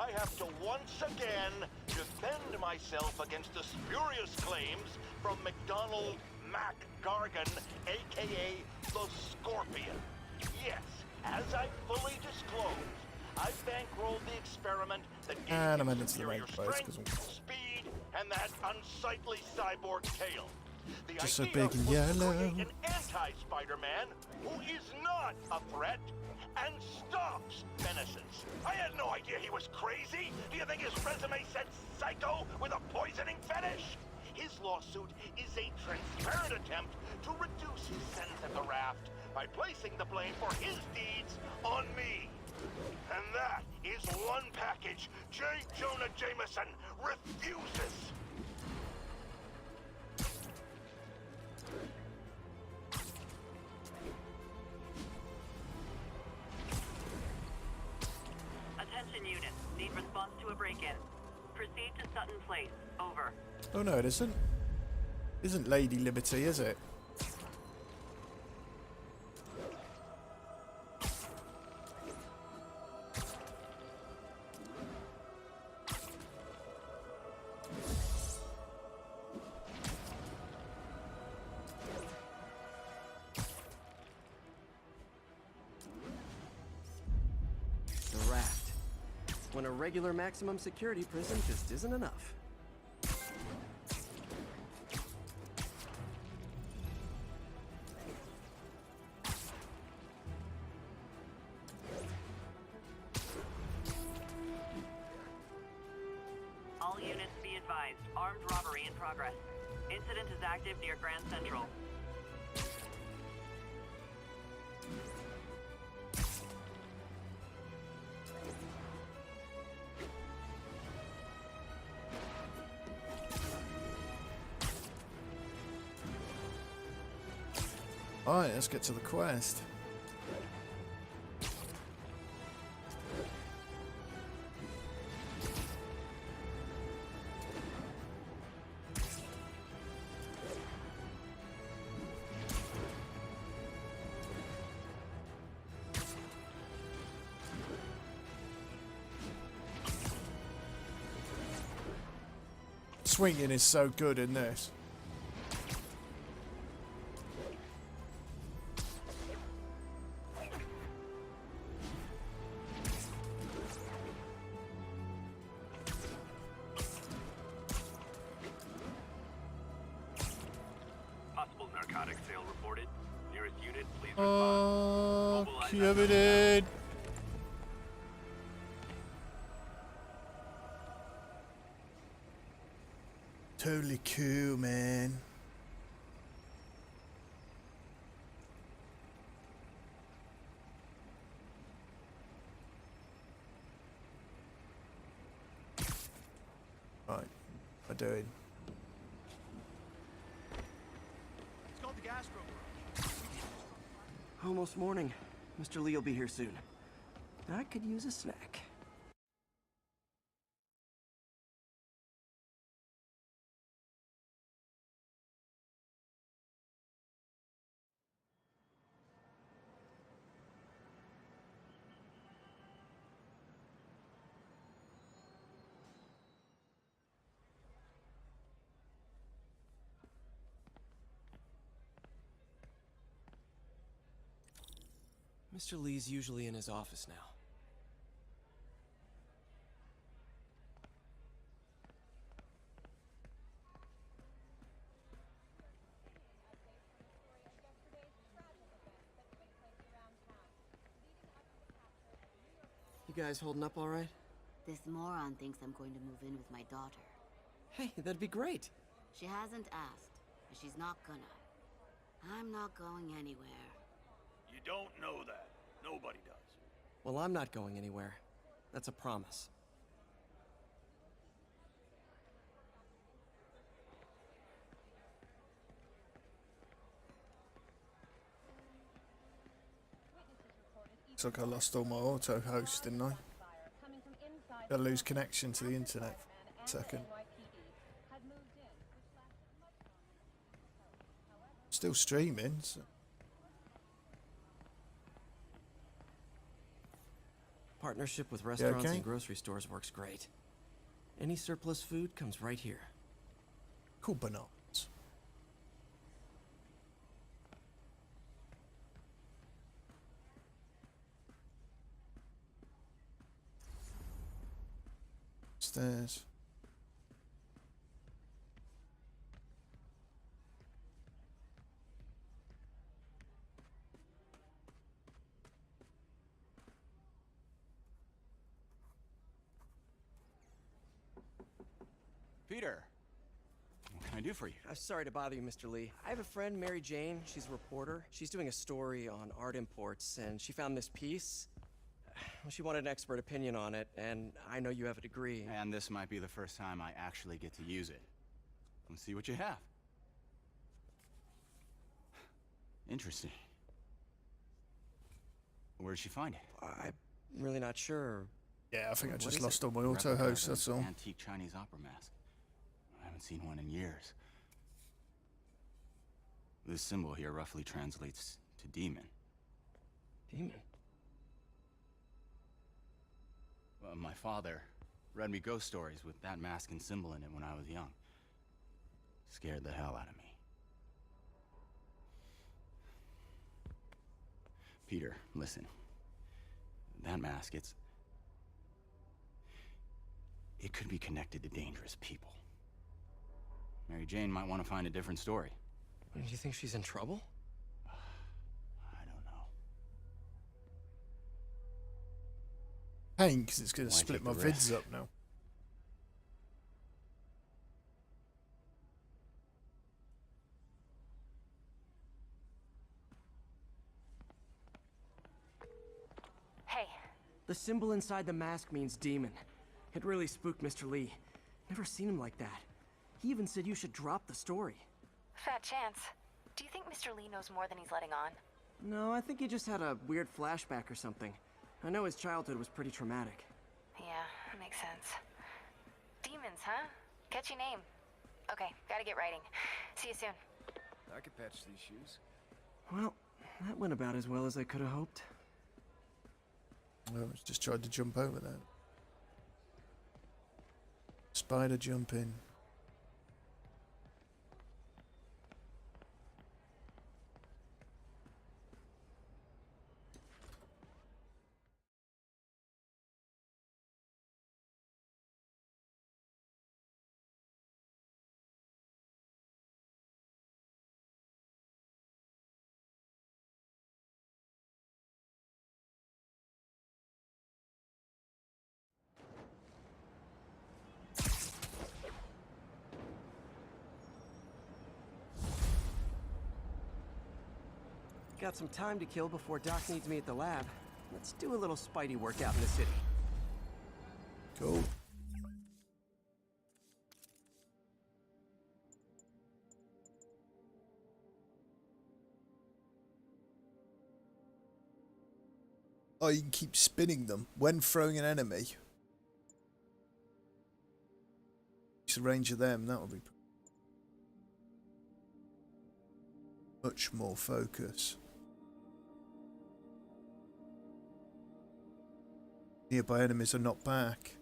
I have to once again defend myself against the spurious claims from McDonald Mac Gargan, aka the Scorpion. Yes, as I fully disclosed, I bankrolled the experiment that gave him superior strength, speed, and that unsightly cyborg tail. The just so idea big and was yellow. to create an anti-Spider-Man who is not a threat and stops menaces. I had no idea he was crazy. Do you think his resume said psycho with a poisoning fetish? His lawsuit is a transparent attempt to reduce his sentence at the raft by placing the blame for his deeds on me. And that is one package J. Jonah Jameson refuses. Attention units. Need response to a break-in. Proceed to Sutton Place. Over. Oh no, it isn't. Isn't Lady Liberty, is it? The raft. When a regular maximum security prison just isn't enough. All units be advised. Armed robbery in progress. Incident is active near Grand Central. Alright, let's get to the quest. Swinging is so good in this. Possible narcotic sale reported. Nearest unit, please respond. Coveted. Totally cool, man. Right, what am I doing? It's called the Gastro. Almost morning. Mr. Lee will be here soon. I could use a snack. Mr. Lee's usually in his office now. You guys holding up all right? This moron thinks I'm going to move in with my daughter. Hey, that'd be great. She hasn't asked, but she's not gonna. I'm not going anywhere. You don't know that. Nobody does. Well, I'm not going anywhere. That's a promise. Looks like I lost all my auto host, didn't I? Gotta lose connection to the internet. Second. Still streaming. So. Partnership with restaurants okay? and grocery stores works great. Any surplus food comes right here. Cool bananas. Stairs. Peter, what can I do for you? I'm sorry to bother you, Mr. Lee. I have a friend, Mary Jane. She's a reporter. She's doing a story on art imports, and she found this piece. Well, she wanted an expert opinion on it, and I know you have a degree. And this might be the first time I actually get to use it. Let's see what you have. Interesting. Where'd she find it? I'm really not sure. Yeah, I think I What just is lost it? all my auto Replica host, of that's an all. Antique Chinese opera mask. I haven't seen one in years. This symbol here roughly translates to demon. Demon? Well, my father read me ghost stories with that mask and symbol in it when I was young. Scared the hell out of me. Peter, listen. That mask, it could be connected to dangerous people. Mary Jane might want to find a different story. Do you think she's in trouble? I don't know. Pain, because it's going to Why split take my the vids risk? up now. Hey, The symbol inside the mask means demon. It really spooked Mr. Lee. Never seen him like that. He even said you should drop the story. fat chance. Do you think Mr. Lee knows more than he's letting on? No, I think he just had a weird flashback or something. I know his childhood was pretty traumatic. Yeah, makes sense. Demons, huh? Catchy name. Okay, gotta get writing. See you soon. I could patch these shoes. Well, that went about as well as I could have hoped. I just tried to jump over that. Spider jumping. Got some time to kill before Doc needs me at the lab. Let's do a little Spidey workout in the city. Cool. Oh, you can keep spinning them when throwing an enemy. Use the range of them, that would be much more focus. Nearby enemies are not back.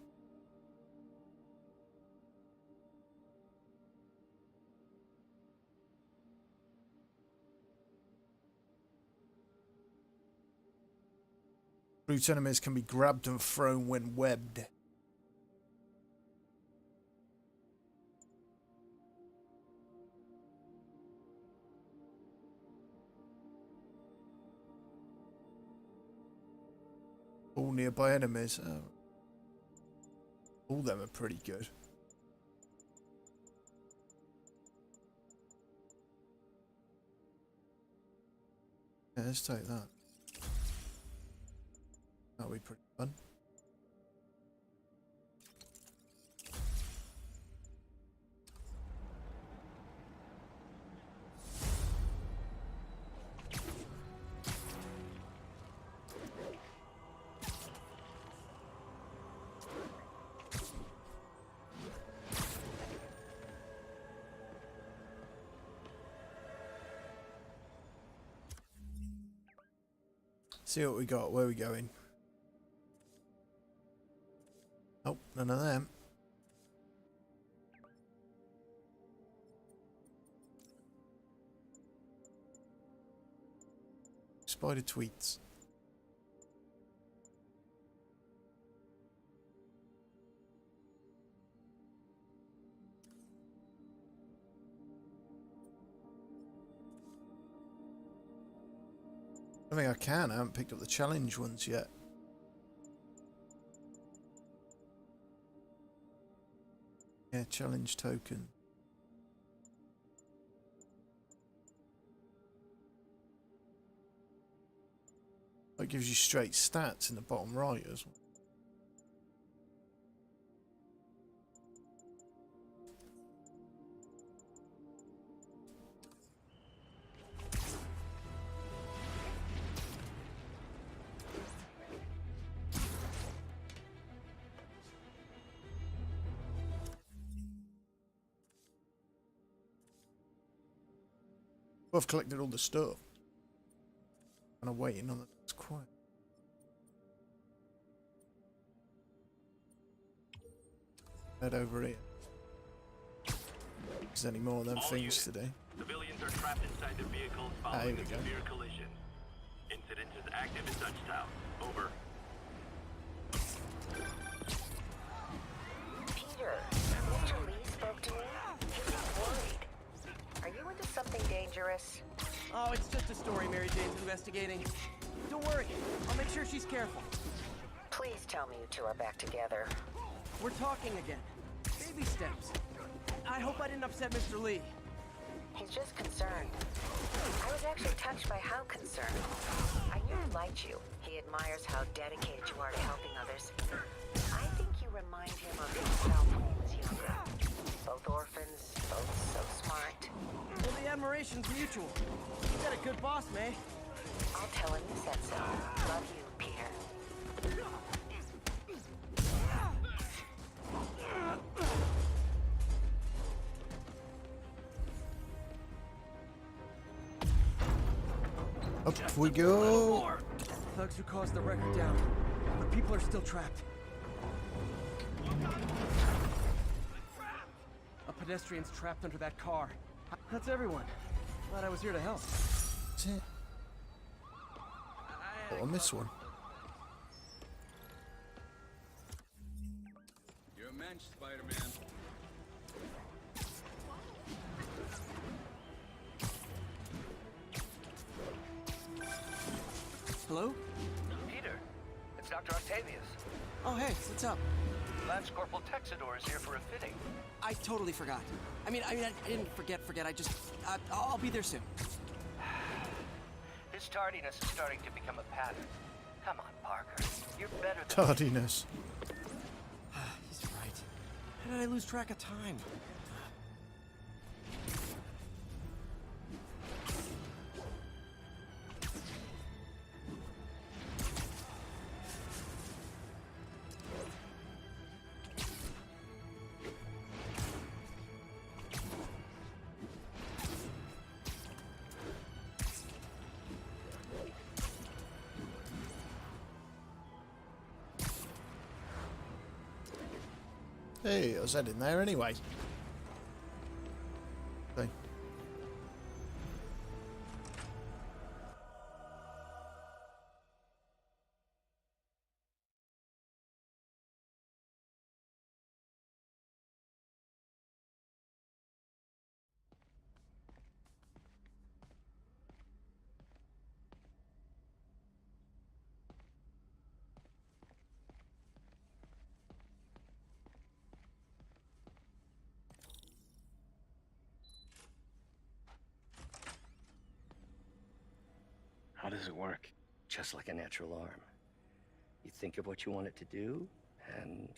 Brute enemies can be grabbed and thrown when webbed. All nearby enemies. Oh. All them are pretty good. Yeah, let's take that. That'll be pretty fun. See what we got. Where are we going? Oh, none of them. Spider tweets. I think I can. I haven't picked up the challenge ones yet. Yeah, challenge token. That gives you straight stats in the bottom right as well. Well, I've collected all the stuff. And I'm waiting on the next quest. Head over here. If there's any more of them things today. Civilians are trapped inside the vehicles following a severe collision. Incident is active in Dutchtown. Over. Peter, Mr. Lee spoke to me. He's worried. Are you into something dangerous? Oh, it's just a story Mary Jane's investigating. Don't worry, I'll make sure she's careful. Please tell me you two are back together. We're talking again. Baby steps. I hope I didn't upset Mr. Lee. He's just concerned. I was actually touched by how concerned. I knew he liked you. He admires how dedicated you are to helping others. I think you remind him of himself when he was younger. Both orphans, both so smart. Well, the admiration's mutual. You got a good boss, May. I'll tell him you said so. Love you, Peter. Up we go. Thugs who caused the wreck are down, but people are still trapped. A pedestrian's trapped under that car. That's everyone. Glad I was here to help. That's it. Oh, I missed one. You're a mensch, Spider-Man. Hello? Peter, it's Dr. Octavius. Oh, hey, what's up? Lance Corporal Texador is here for a fitting. I totally forgot. I didn't forget. I just, I'll be there soon. His tardiness is starting to become a pattern. Come on, Parker. You're better than... Tardiness. He's right. How did I lose track of time? Hey, I was heading there anyway. Okay. How does it work? Just like a natural arm. You think of what you want it to do, and...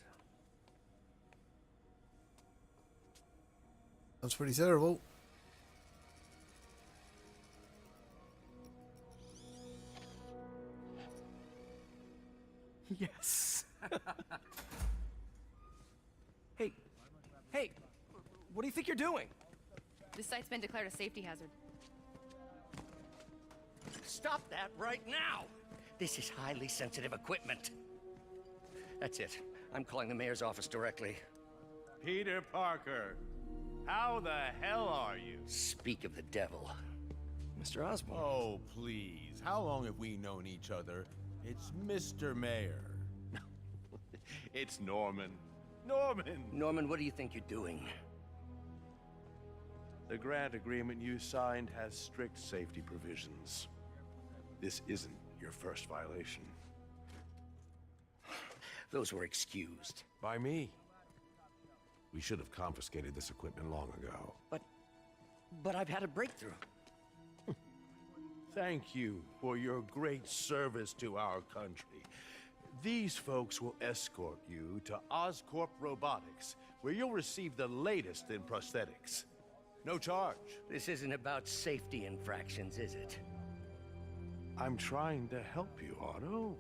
That's pretty terrible. Yes. Hey, what do you think you're doing? This site's been declared a safety hazard. Stop that right now! This is highly sensitive equipment. That's it. I'm calling the mayor's office directly. Peter Parker, how the hell are you? Speak of the devil. Mr. Osborn. Oh, please. How long have we known each other? It's Mr. Mayor. It's Norman. Norman! Norman, what do you think you're doing? The grant agreement you signed has strict safety provisions. This isn't your first violation. Those were excused. By me. We should have confiscated this equipment long ago. But I've had a breakthrough. Thank you for your great service to our country. These folks will escort you to Oscorp Robotics, where you'll receive the latest in prosthetics. No charge. This isn't about safety infractions, is it? I'm trying to help you, Otto.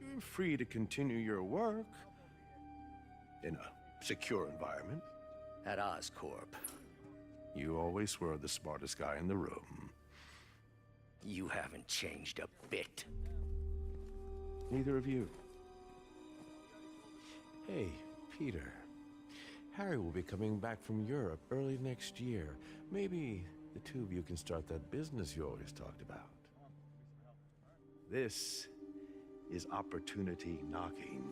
You're free to continue your work in a secure environment. At Oscorp. You always were the smartest guy in the room. You haven't changed a bit. Neither of you. Hey, Peter. Harry will be coming back from Europe early next year. Maybe the two of you can start that business you always talked about. This is opportunity knocking.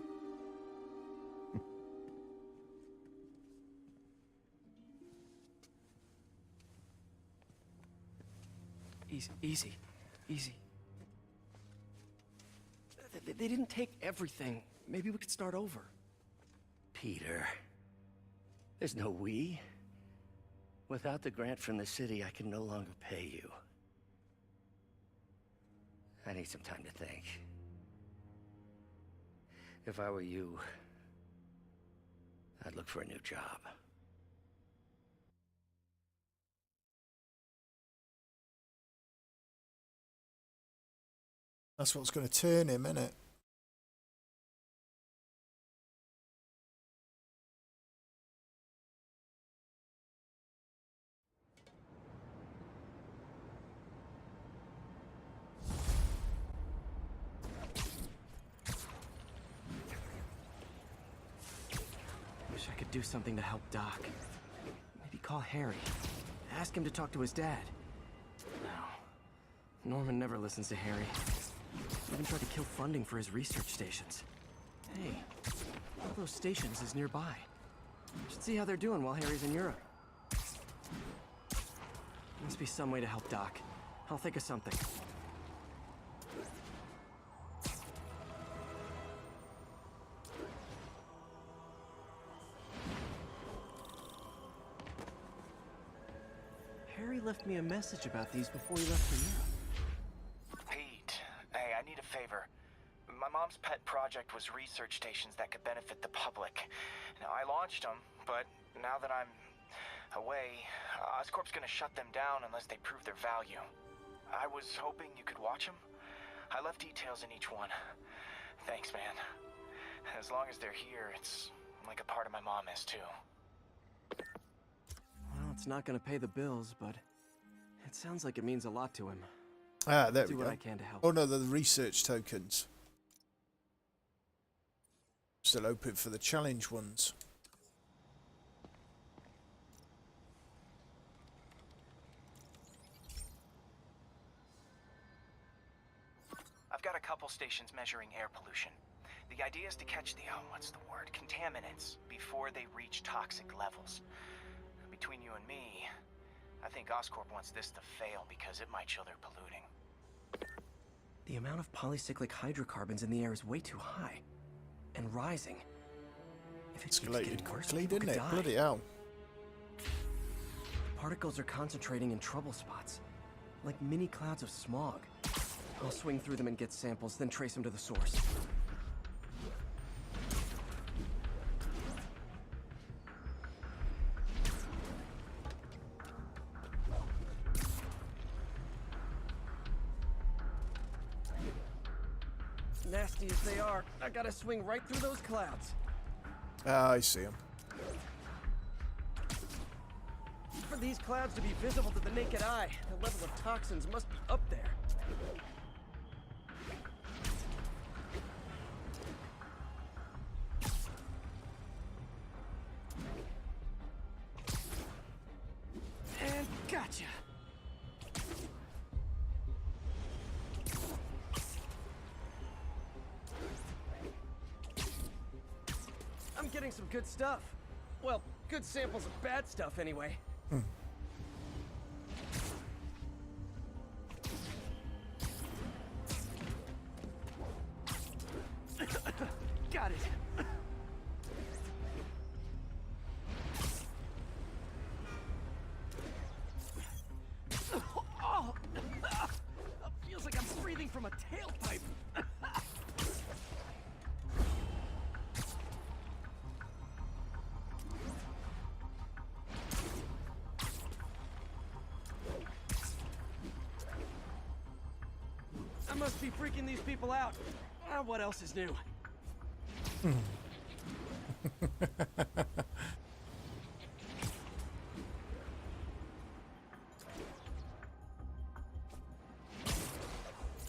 Easy. They didn't take everything. Maybe we could start over. Peter, there's no we. Without the grant from the city, I can no longer pay you. I need some time to think. If I were you, I'd look for a new job. That's what's going to turn him, innit? Wish I could do something to help Doc. Maybe call Harry. Ask him to talk to his dad. No. Norman never listens to Harry. Even tried to kill funding for his research stations. Hey, one of those stations is nearby. Should see how they're doing while Harry's in Europe. Must be some way to help Doc. I'll think of something. Harry left me a message about these before he left for Europe. Pete, hey, I need a favor. My mom's pet project was research stations that could benefit the public. Now, I launched them, but now that I'm away, Oscorp's gonna shut them down unless they prove their value. I was hoping you could watch them. I left details in each one. Thanks, man. As long as they're here, it's like a part of my mom is, too. Well, it's not gonna pay the bills, but it sounds like it means a lot to him. Ah, there we Do go. what I can to help. Oh no, the research tokens. Still open for the challenge ones. I've got a couple stations measuring air pollution. The idea is to catch the, contaminants before they reach toxic levels. Between you and me, I think Oscorp wants this to fail because it might show they're polluting. The amount of polycyclic hydrocarbons in the air is way too high. And rising. If it keeps Escalated getting worse, quickly, people didn't could it? die. Bloody hell. Particles are concentrating in trouble spots. Like mini clouds of smog. I'll swing through them and get samples, then trace them to the source. Nasty as they are, I gotta swing right through those clouds. Ah, I see him. For these clouds to be visible to the naked eye, the level of toxins must be up there. getting some good stuff. Well, good samples of bad stuff anyway. Got it. Oh, feels like I'm breathing from a tailpipe. I must be freaking these people out. What else is new?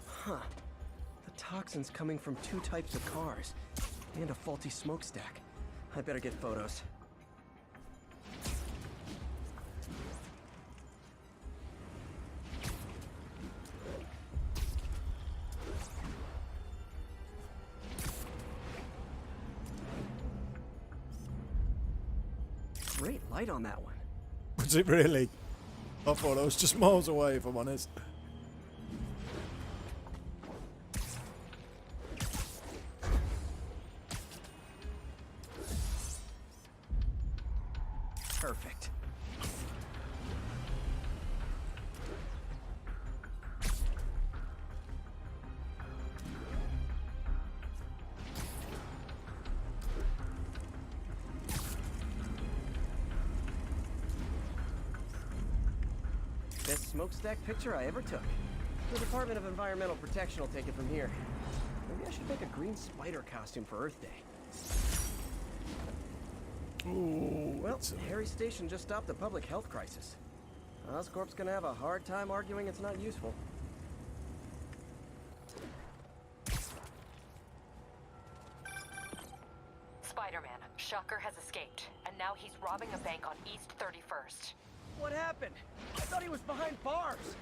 Huh. The toxin's coming from 2 types of cars and a faulty smokestack. I better get photos. Great light on that one. Was it really? I thought I was just miles away, if I'm honest. Perfect. Best smokestack picture I ever took. The Department of Environmental Protection will take it from here. Maybe I should make a green spider costume for Earth Day. Ooh, well, Harry Station just stopped a public health crisis. Oscorp's gonna have a hard time arguing it's not useful. Spider-Man, Shocker has escaped, and now he's robbing a bank on East 31st. What happened? I thought he was behind bars.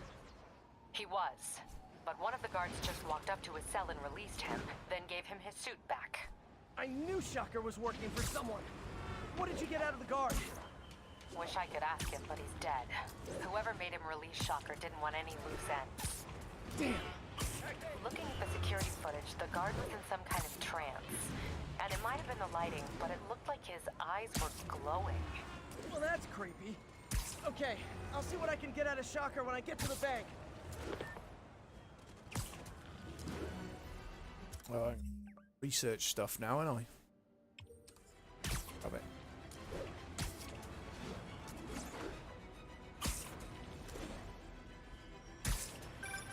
He was, but one of the guards just walked up to his cell and released him, then gave him his suit back. I knew Shocker was working for someone. What did you get out of the guard? Wish I could ask him, but he's dead. Whoever made him release Shocker didn't want any loose ends. Damn. Looking at the security footage, the guard was in some kind of trance. And it might have been the lighting, but it looked like his eyes were glowing. Well, that's creepy. Okay, I'll see what I can get out of Shocker when I get to the bank. Well, research stuff now, ain't I? I bet.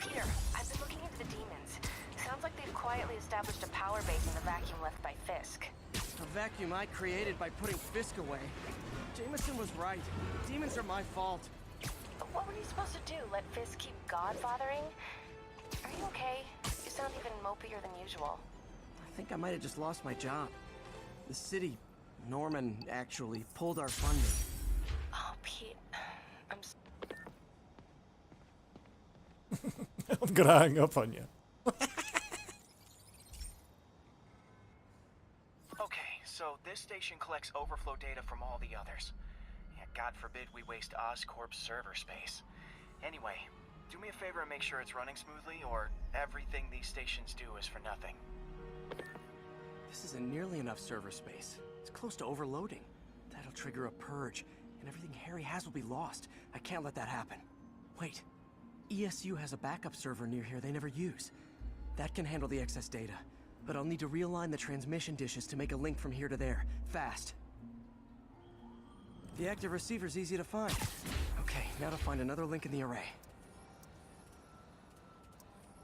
Peter, I've been looking into the demons. Sounds like they've quietly established a power base in the vacuum left by Fisk. A vacuum I created by putting Fisk away. Jameson was right. Demons are my fault. But what were you supposed to do? Let Fisk keep godfathering? Are you okay? You sound even mopier than usual. I think I might have just lost my job. The city, Norman, actually pulled our funding. Oh, Pete. I'm gonna hang up on you. Okay, so this station collects overflow data from all the others. Yeah, God forbid we waste Oscorp's server space. Anyway, do me a favor and make sure it's running smoothly, or everything these stations do is for nothing. This isn't nearly enough server space. It's close to overloading. That'll trigger a purge, and everything Harry has will be lost. I can't let that happen. Wait. ESU has a backup server near here they never use. That can handle the excess data, but I'll need to realign the transmission dishes to make a link from here to there, fast. The active receiver's easy to find. Okay, now to find another link in the array.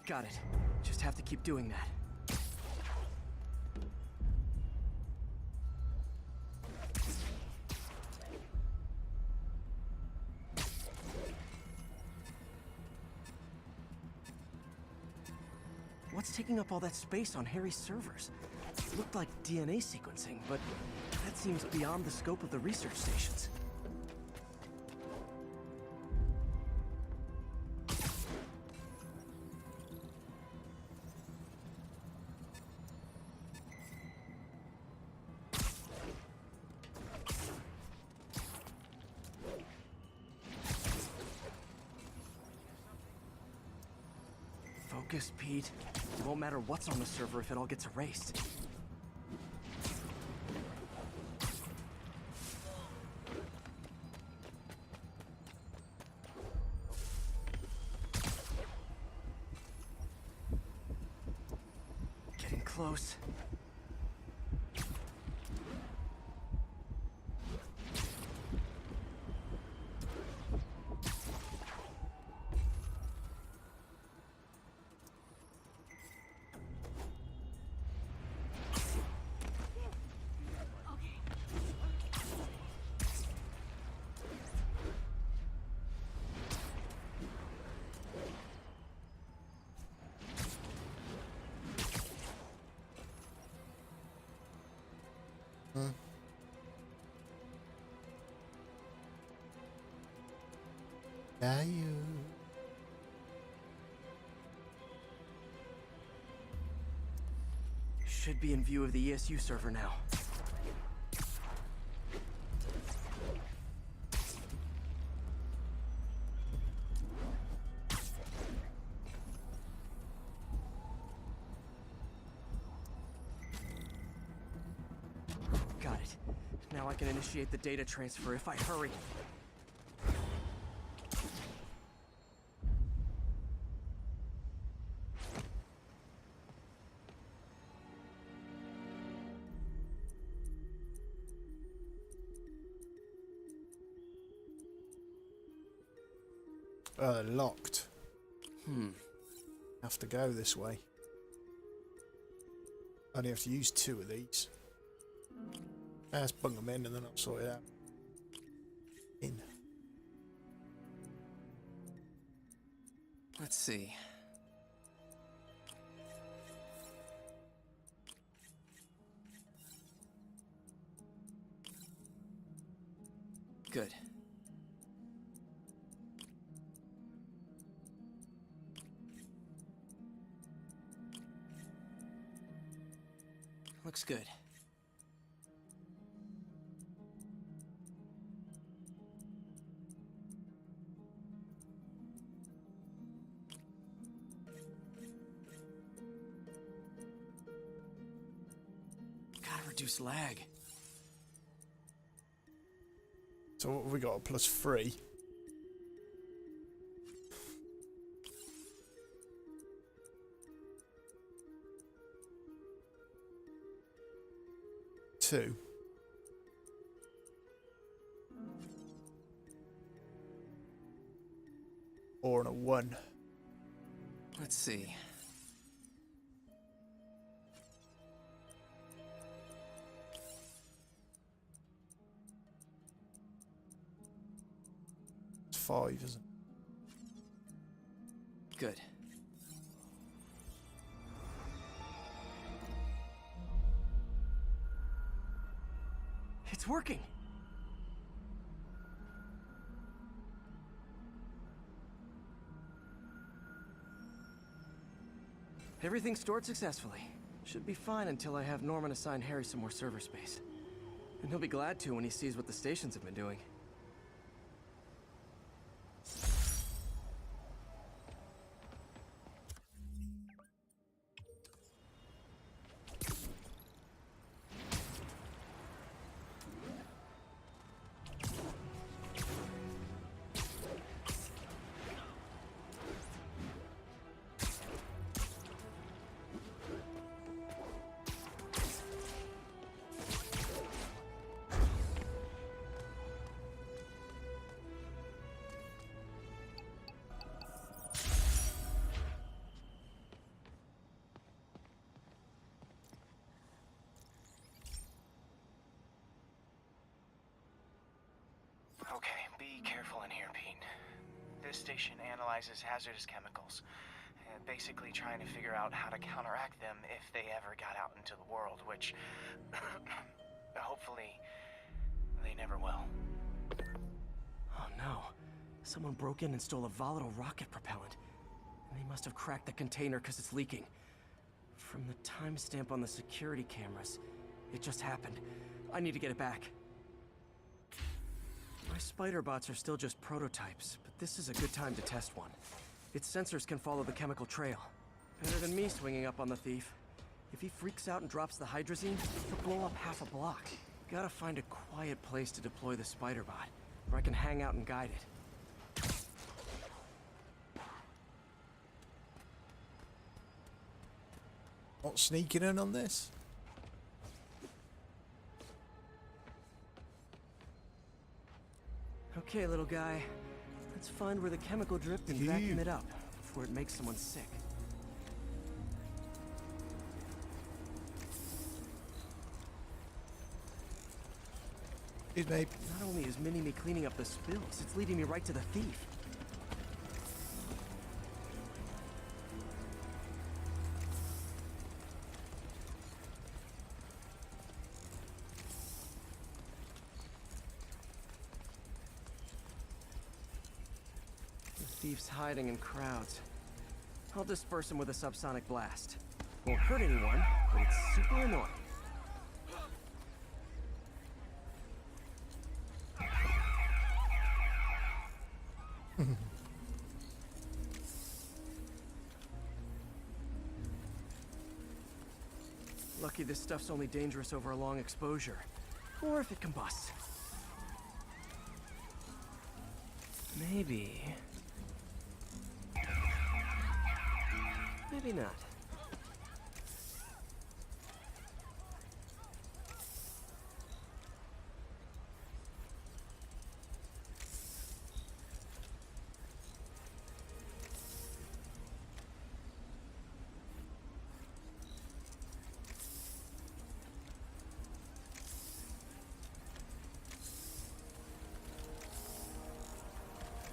Got it. Just have to keep doing that. What's taking up all that space on Harry's servers? It looked like DNA sequencing, but that seems beyond the scope of the research stations. Focus, Pete. It won't matter what's on the server if it all gets erased. Getting close. Should be in view of the ESU server now. Got it. Now I can initiate the data transfer if I hurry. Locked. Have to go this way. Only have to use 2 of these. Let's bung them in and then I'll sort it out. In. Let's see. Good. Looks good. Gotta reduce lag. So what have we got? A +3. Two. Or on a 1. Let's see. It's 5, isn't it? Good. It's working! Everything stored successfully. Should be fine until I have Norman assign Harry some more server space. And he'll be glad to when he sees what the stations have been doing. Okay, be careful in here, Pete. This station analyzes hazardous chemicals, basically trying to figure out how to counteract them if they ever got out into the world, which hopefully they never will. Oh no. Someone broke in and stole a volatile rocket propellant. And they must have cracked the container because it's leaking. From the timestamp on the security cameras, it just happened. I need to get it back. My spider bots are still just prototypes, but this is a good time to test one. Its sensors can follow the chemical trail. Better than me swinging up on the thief. If he freaks out and drops the hydrazine, he'll blow up half a block. Gotta find a quiet place to deploy the spider bot, where I can hang out and guide it. Not sneaking in on this? Okay, little guy. Let's find where the chemical dripped and vacuum it up before it makes someone sick. Not only is Mini-Me cleaning up the spills, it's leading me right to the thief. The thief's hiding in crowds. I'll disperse him with a subsonic blast. Won't hurt anyone, but it's super annoying. Lucky this stuff's only dangerous over a long exposure. Or if it combusts. Maybe... maybe not.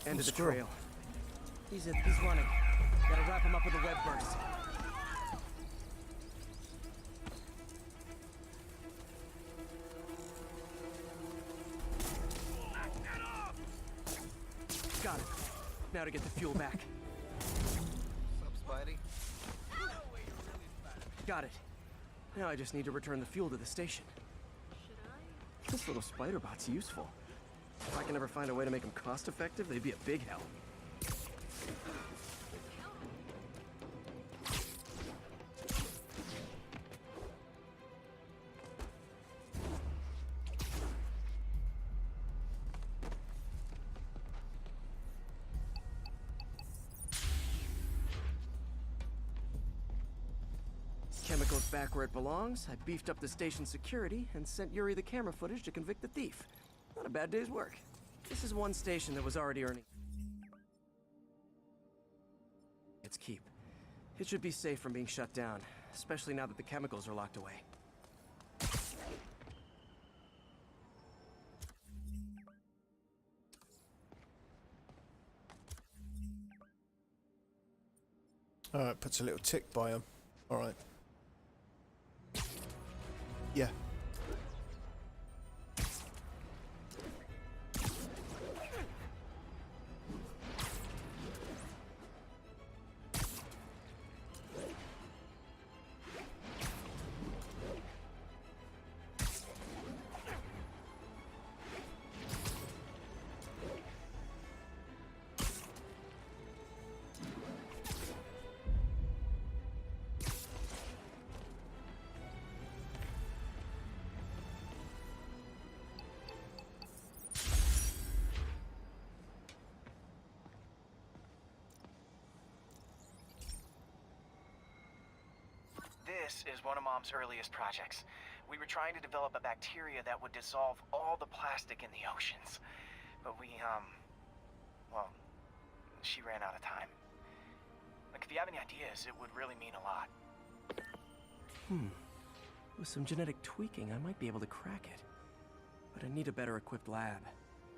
End of the trail. He's running. Gotta wrap him up with a web burst. Got it. Now to get the fuel back. What's up, Spidey? Got it. Now I just need to return the fuel to the station. This little spider bot's useful. If I can ever find a way to make them cost-effective, they'd be a big help. Chemicals back where it belongs. I beefed up the station's security and sent Yuri the camera footage to convict the thief. Not a bad day's work. This is one station that was already earning its keep. It should be safe from being shut down, especially now that the chemicals are locked away. Alright, puts a little tick by him. Alright. Yeah. This is one of Mom's earliest projects. We were trying to develop a bacteria that would dissolve all the plastic in the oceans. But well, she ran out of time. Like, if you have any ideas, it would really mean a lot. With some genetic tweaking, I might be able to crack it. But I need a better equipped lab.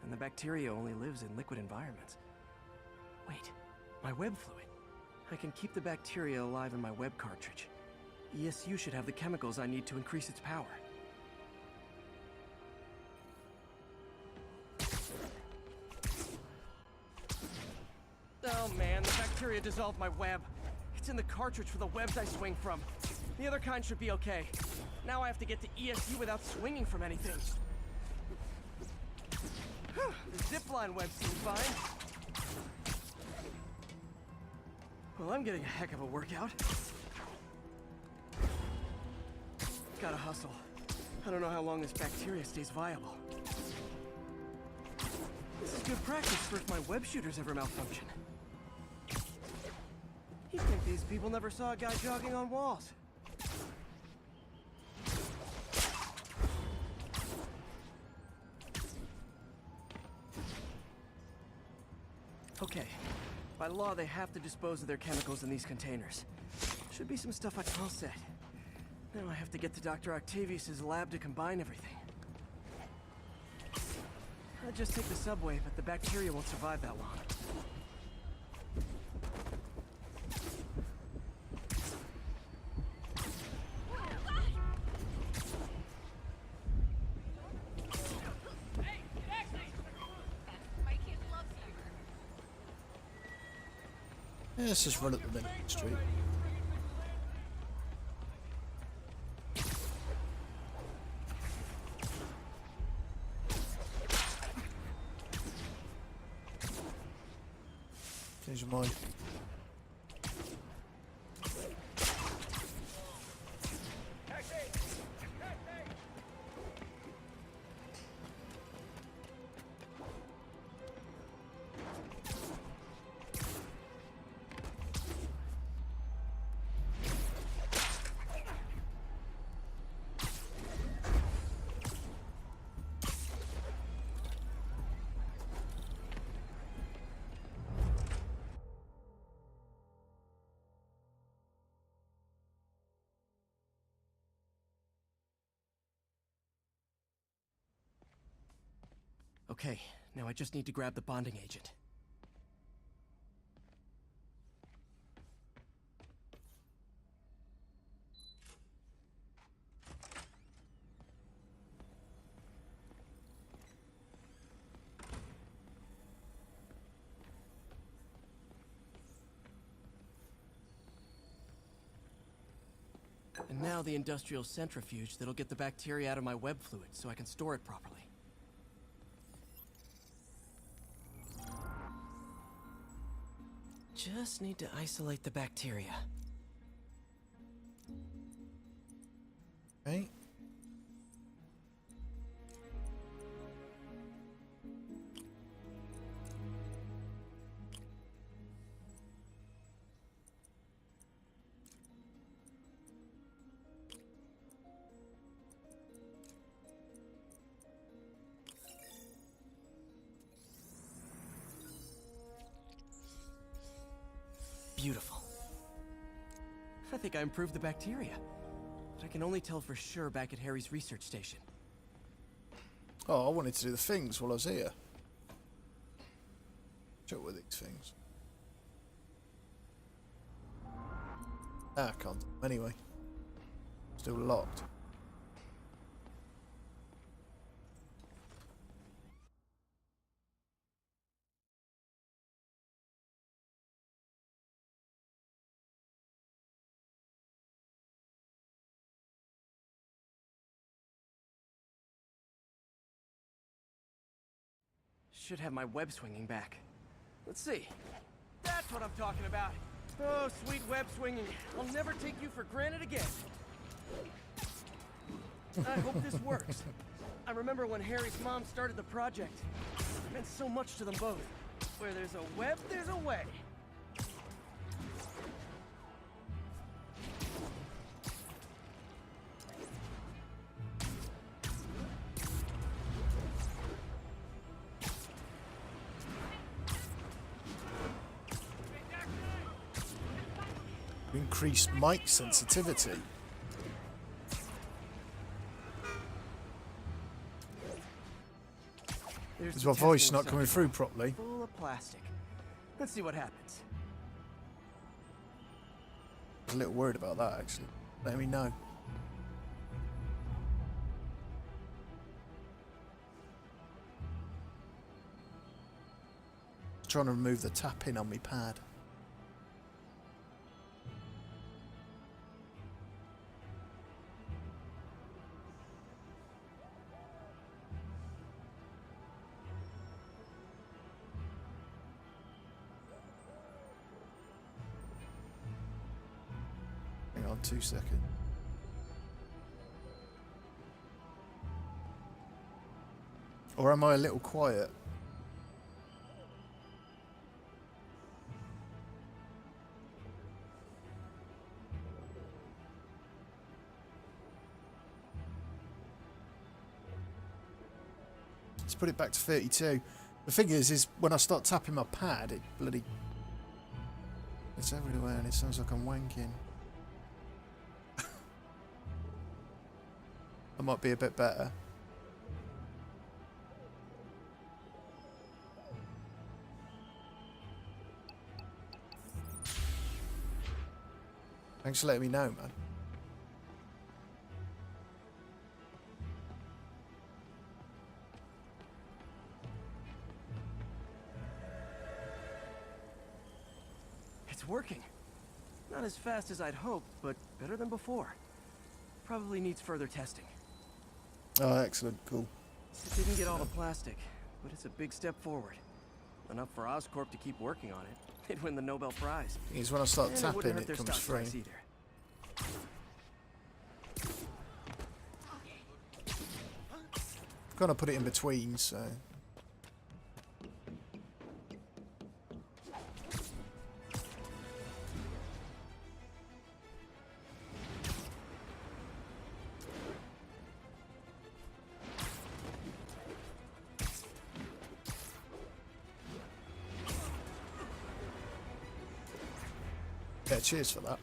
And the bacteria only lives in liquid environments. Wait, my web fluid. I can keep the bacteria alive in my web cartridge. ESU should have the chemicals I need to increase its power. Oh man, the bacteria dissolved my web. It's in the cartridge for the webs I swing from. The other kind should be okay. Now I have to get to ESU without swinging from anything. The zipline web seems fine. Well, I'm getting a heck of a workout. Gotta hustle. I don't know how long this bacteria stays viable. This is good practice for if my web shooters ever malfunction. You'd think these people never saw a guy jogging on walls. Okay. By law, they have to dispose of their chemicals in these containers. Should be some stuff I can all set. Now I have to get to Dr. Octavius's lab to combine everything. I'd just take the subway, but the bacteria won't survive that long. Yeah, let's just run up the middle of the street. Change your mind. Okay, now I just need to grab the bonding agent. And now the industrial centrifuge that'll get the bacteria out of my web fluid so I can store it properly. Just need to isolate the bacteria. Okay. Beautiful. I think I improved the bacteria, but I can only tell for sure back at Harry's research station. Oh, I wanted to do the things while I was here. What were these things? Ah, I can't do them anyway. Still locked. Should have my web swinging back. Let's see. That's what I'm talking about. Oh, sweet web swinging. I'll never take you for granted again. I hope this works. I remember when Harry's mom started the project. It meant so much to them both. Where there's a web, there's a way. Increased mic sensitivity. Is my voice not coming through properly? Full of plastic. Let's see what happens. I'm a little worried about that, actually. Let me know. Trying to remove the tap-in on my pad. up 2 seconds. Or am I a little quiet? Let's put it back to 32. The thing is when I start tapping my pad, it bloody... It's everywhere and it sounds like I'm wanking. I might be a bit better. Thanks for letting me know, man. It's working. Not as fast as I'd hoped, but better than before. Probably needs further testing. Oh, excellent. Cool. It didn't get all the plastic, but it's a big step forward. Enough for Oscorp to keep working on it. They'd win the Nobel Prize. Because when I start tapping, it their comes stock free. price either. Kind of put it in between, so... Yeah, cheers for that.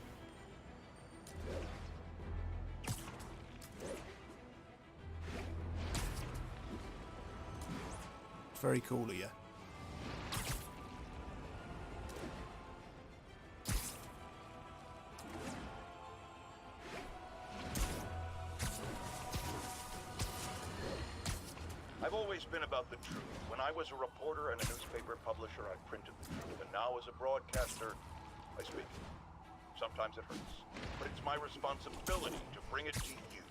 Very cool of you. I've always been about the truth. When I was a reporter and a newspaper publisher, I printed the truth. And now as a broadcaster, I speak it. Sometimes it hurts, but it's my responsibility to bring it to you.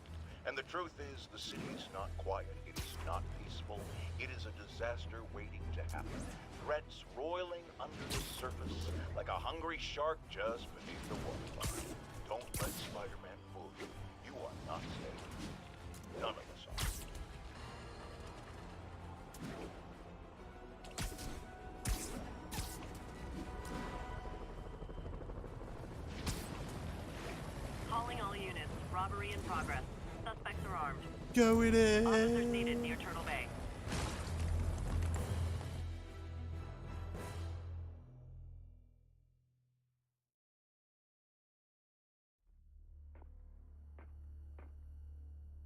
And the truth is, the city's not quiet. It is not peaceful. It is a disaster waiting to happen. Threats roiling under the surface like a hungry shark just beneath the waterline. Don't let Spider-Man fool you. You are not safe. None of us are. Calling all units. Robbery in progress. Suspects are armed. Going in. Officers needed near Turtle Bay.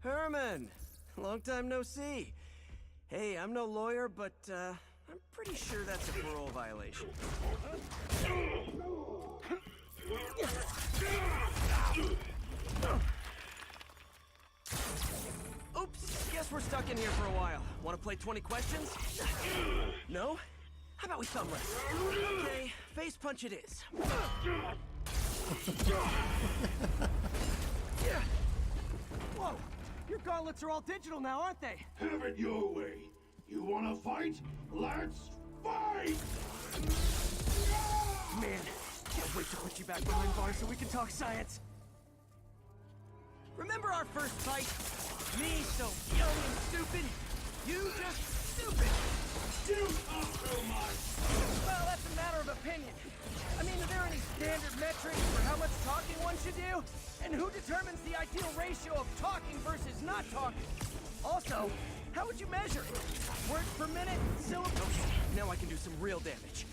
Herman! Long time no see. Hey, I'm no lawyer, but I'm pretty sure that's a parole violation. Oops, guess we're stuck in here for a while. Want to play 20 questions? No? How about we thumb wrestle? Okay, face punch it is. Whoa! Your gauntlets are all digital now, aren't they? Have it your way. You wanna fight? Let's fight! Man, can't wait to put you back behind bars so we can talk science. Remember our first fight? Me so young and stupid, you just stupid. You talk too much. Well, that's a matter of opinion. I mean, are there any standard metrics for how much talking one should do? And who determines the ideal ratio of talking versus not talking? Also, how would you measure it? Words per minute? Syllables? Okay, now I can do some real damage.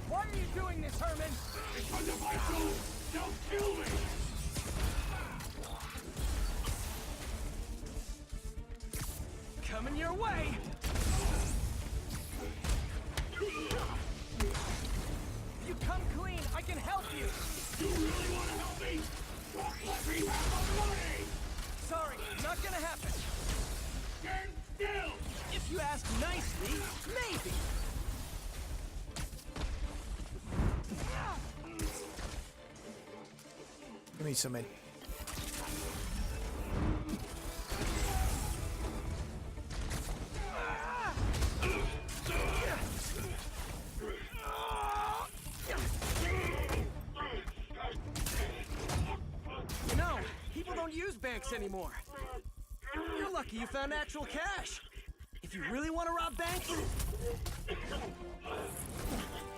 Why are you doing this, Herman? Because if I don't, they'll kill me. Coming your way! You come clean, I can help you! You really want to help me? Just let me have the money! Sorry, not gonna happen. Stand still! If you ask nicely, maybe. Give me some in. banks anymore. You're lucky you found actual cash. If you really want to rob banks,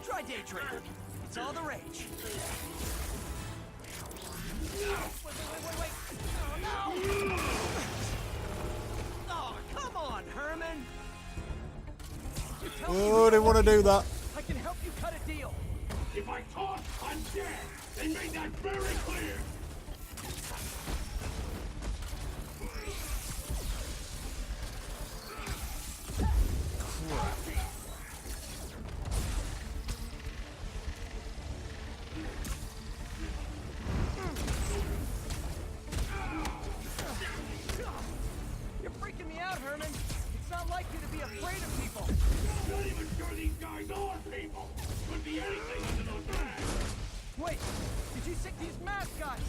try day trading. It's all the rage. Wait. Oh, no! Oh, come on, Herman. Oh, they want to do that. I can help you cut a deal. If I talk, I'm dead. They made that very clear. You're freaking me out, Herman. It's not like you to be afraid of people. I'm not even sure these guys are people. Could be anything under those masks. Wait, did you see these mask guys?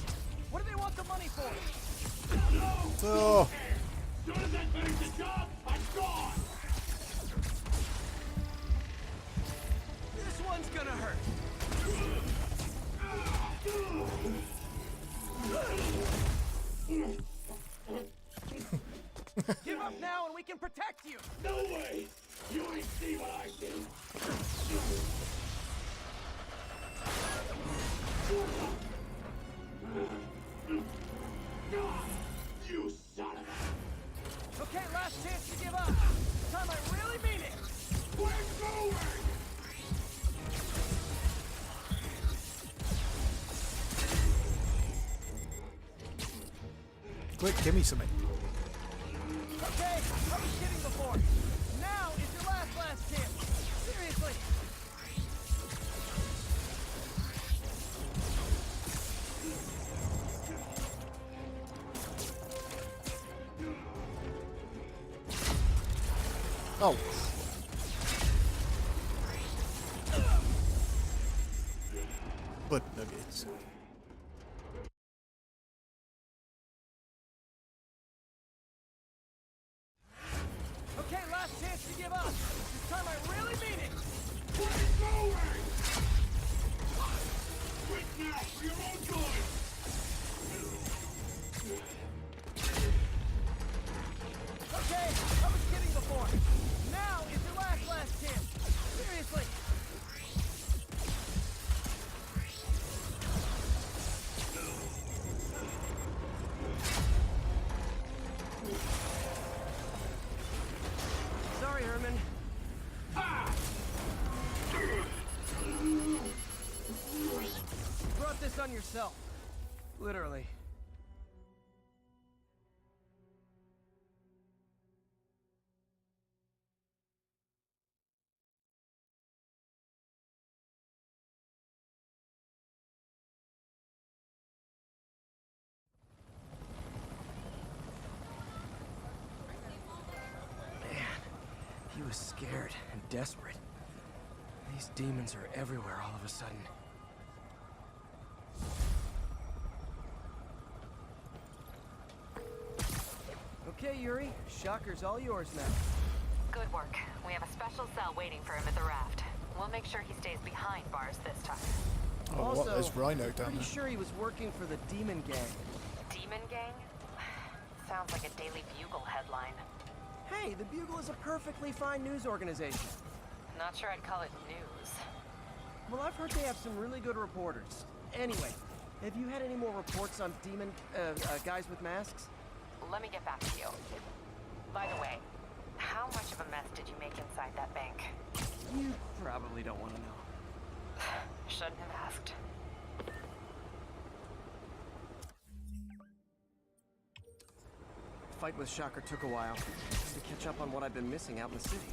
What do they want the money for? Oh. As soon as that finishes the job, I'm gone. This one's gonna hurt. Give up now and we can protect you! No way! You ain't see what I see! You son of a... Okay, last chance to give up. This time I really mean it! We're going! Quick, give me something. Okay, I was kidding before. Now is your last chance. Seriously. Oh. Butt nuggets. Okay, last chance to give up. This time I really mean it. We're going! Quit now for your own good! Okay, I was kidding before. Now is your last chance. Seriously. Sorry, Herman. You brought this on yourself. Literally. He was scared and desperate. These demons are everywhere all of a sudden. Okay, Yuri. Shocker's all yours now. Good work. We have a special cell waiting for him at the raft. We'll make sure he stays behind bars this time. Oh, Also, what? There's Rhino down pretty there. Sure he was working for the Demon Gang. Demon Gang? Sounds like a Daily Bugle headline. Hey, the Bugle is a perfectly fine news organization. Not sure I'd call it news. Well, I've heard they have some really good reporters. Anyway, have you had any more reports on demon, guys with masks? Let me get back to you. By the way, how much of a mess did you make inside that bank? You probably don't want to know. Shouldn't have asked. Fight with Shocker took a while. Just to catch up on what I've been missing out in the city.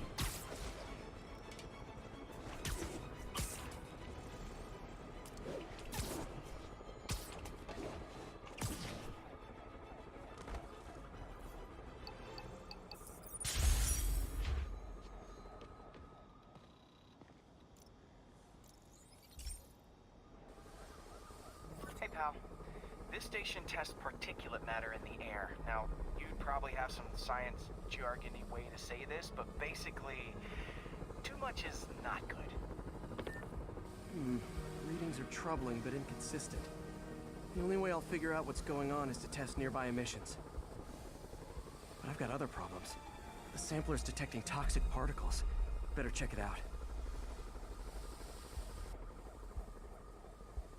Hey, pal. This station tests particulate matter in the air. Now, you'd probably have some science jargony way to say this, but basically, too much is not good. Readings are troubling but inconsistent. The only way I'll figure out what's going on is to test nearby emissions. But I've got other problems. The sampler's detecting toxic particles. Better check it out.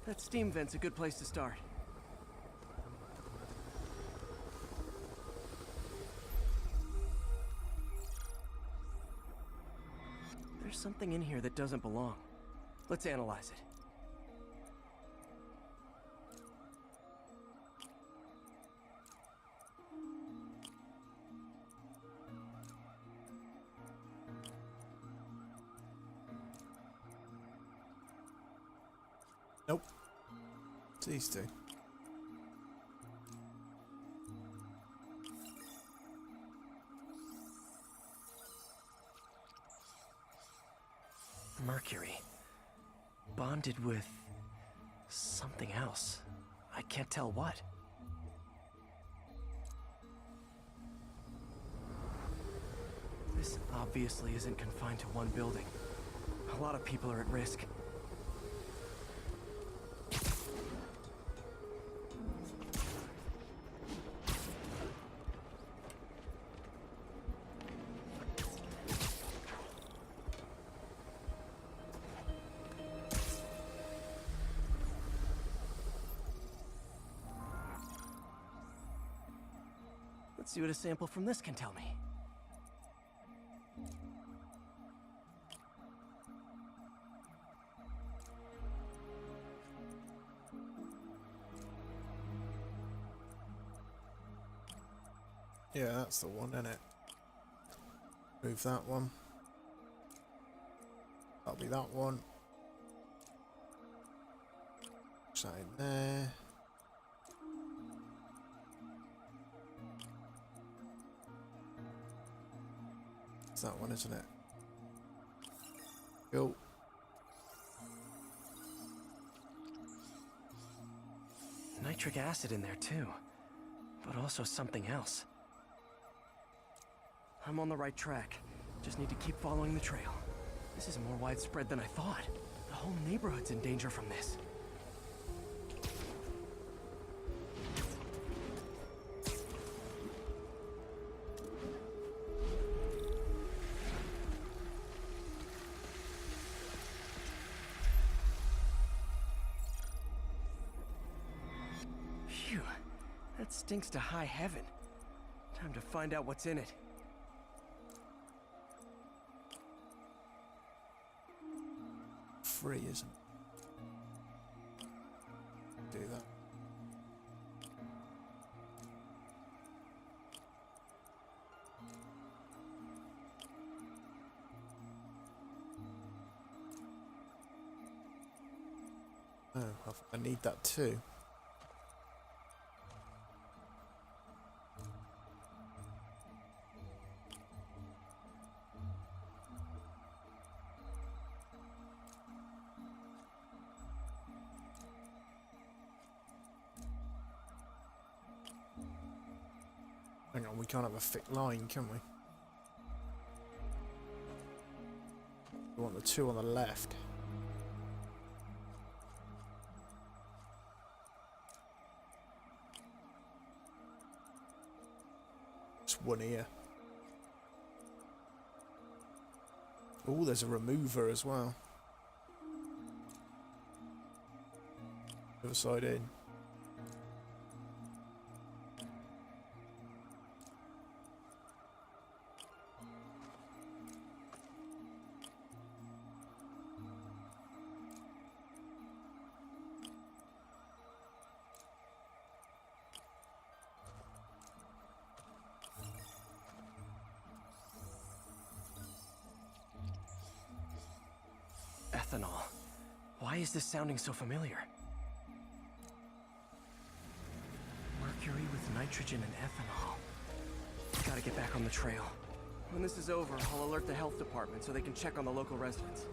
That steam vent's a good place to start. There's something in here that doesn't belong. Let's analyze it. Nope. It's these two. Mercury. Bonded with something else. I can't tell what. This obviously isn't confined to one building. A lot of people are at risk. Let's see what a sample from this can tell me. Yeah, that's the one, isn't it? Move that one. That'll be that one. Push that in there. It's that one, isn't it? Cool. Nitric acid in there too, but also something else. I'm on the right track. Just need to keep following the trail. This is more widespread than I thought. The whole neighborhood's in danger from this. Phew, that stinks to high heaven. Time to find out what's in it. Free, isn't it? Do that. Oh, I need that too. Hang on, we can't have a thick line, can we? We want the two on the left. Just one here. Oh, there's a remover as well. Other side in. Ethanol. Why is this sounding so familiar? Mercury with nitrogen and ethanol. Gotta get back on the trail. When this is over, I'll alert the health department so they can check on the local residents.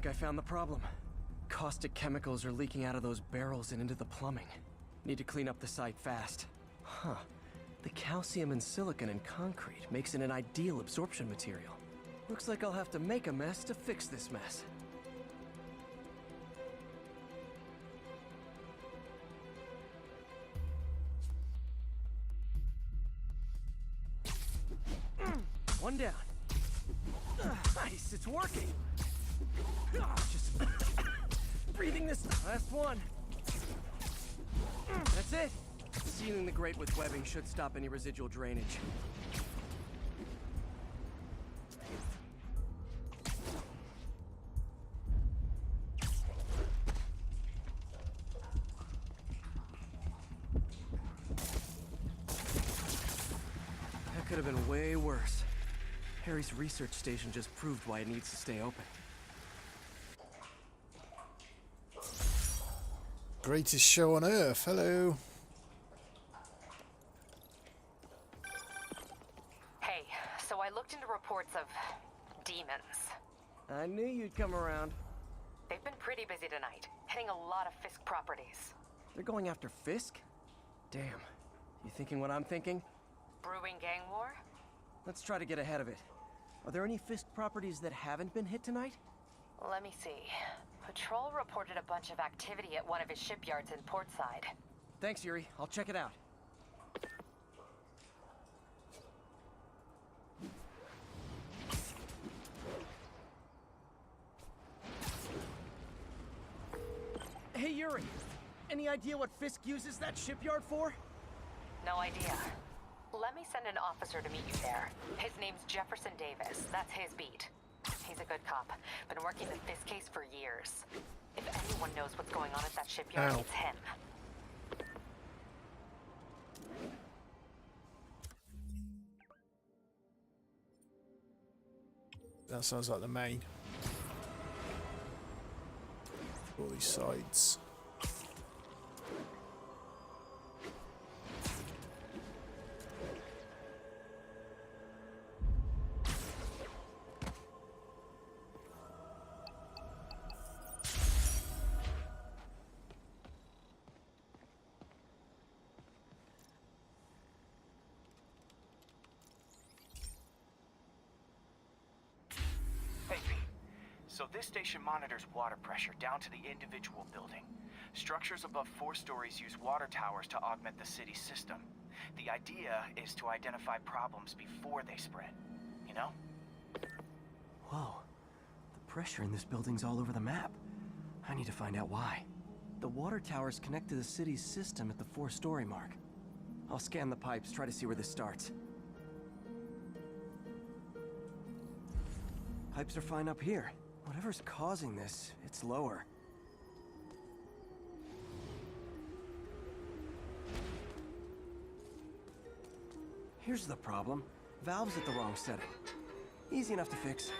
I found the problem. Caustic chemicals are leaking out of those barrels and into the plumbing. Need to clean up the site fast. Huh. The calcium and silicon in concrete makes it an ideal absorption material. Looks like I'll have to make a mess to fix this mess. One down. Nice, it's working. Just breathing this. Last one. That's it. Sealing the grate with webbing should stop any residual drainage. That could have been way worse. Harry's research station just proved why it needs to stay open. Greatest show on earth. Hello. Hey, so I looked into reports of demons. I knew you'd come around. They've been pretty busy tonight, hitting a lot of Fisk properties. They're going after Fisk? Damn. You thinking what I'm thinking? Brewing gang war? Let's try to get ahead of it. Are there any Fisk properties that haven't been hit tonight? Let me see. Patrol reported a bunch of activity at one of his shipyards in Portside. Thanks, Yuri. I'll check it out. Hey, Yuri. Any idea what Fisk uses that shipyard for? No idea. Let me send an officer to meet you there. His name's Jefferson Davis. That's his beat. He's a good cop. Been working the Fisk case for years. If anyone knows what's going on at that shipyard, it's him. That sounds like the main. All these sides. So this station monitors water pressure down to the individual building. Structures above 4 stories use water towers to augment the city's system. The idea is to identify problems before they spread, you know? Whoa. The pressure in this building's all over the map. I need to find out why. The water towers connect to the city's system at the 4-story mark. I'll scan the pipes, try to see where this starts. Pipes are fine up here. Whatever's causing this, it's lower. Here's the problem. Valve's at the wrong setting. Easy enough to fix.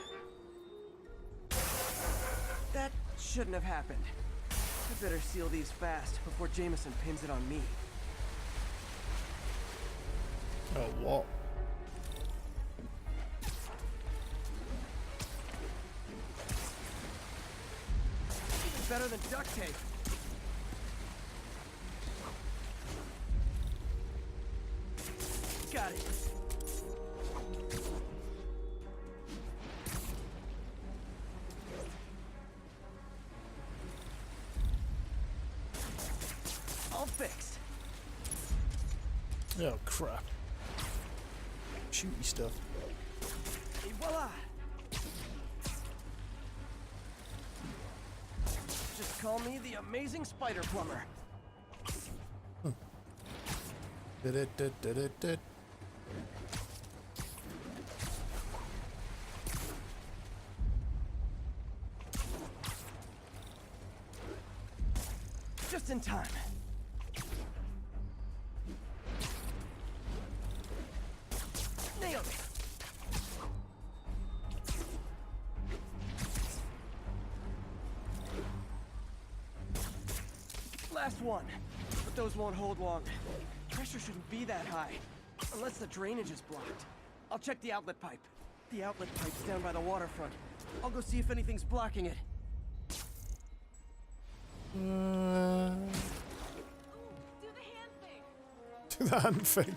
That shouldn't have happened. I better seal these fast before Jameson pins it on me. Oh, what? Better than duct tape. Got it. All fixed. Oh, crap. Shooty stuff. Et voila! Just call me the amazing spider plumber. Did. Just in time. Nailed it. Last one, but those won't hold long. Pressure shouldn't be that high, unless the drainage is blocked. I'll check the outlet pipe. The outlet pipe's down by the waterfront. I'll go see if anything's blocking it. Do the hand thing.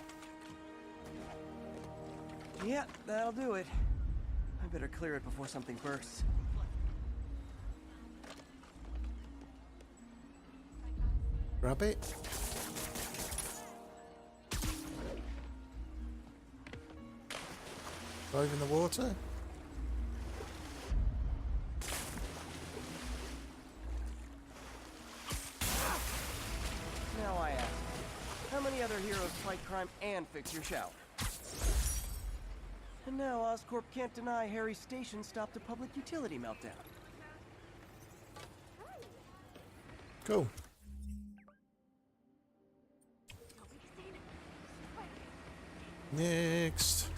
Yeah, that'll do it. I better clear it before something bursts. Grab it. Dive in the water. Now I ask, how many other heroes fight crime and fix your shower? And now Oscorp can't deny Harry's station stopped a public utility meltdown. Cool. Next.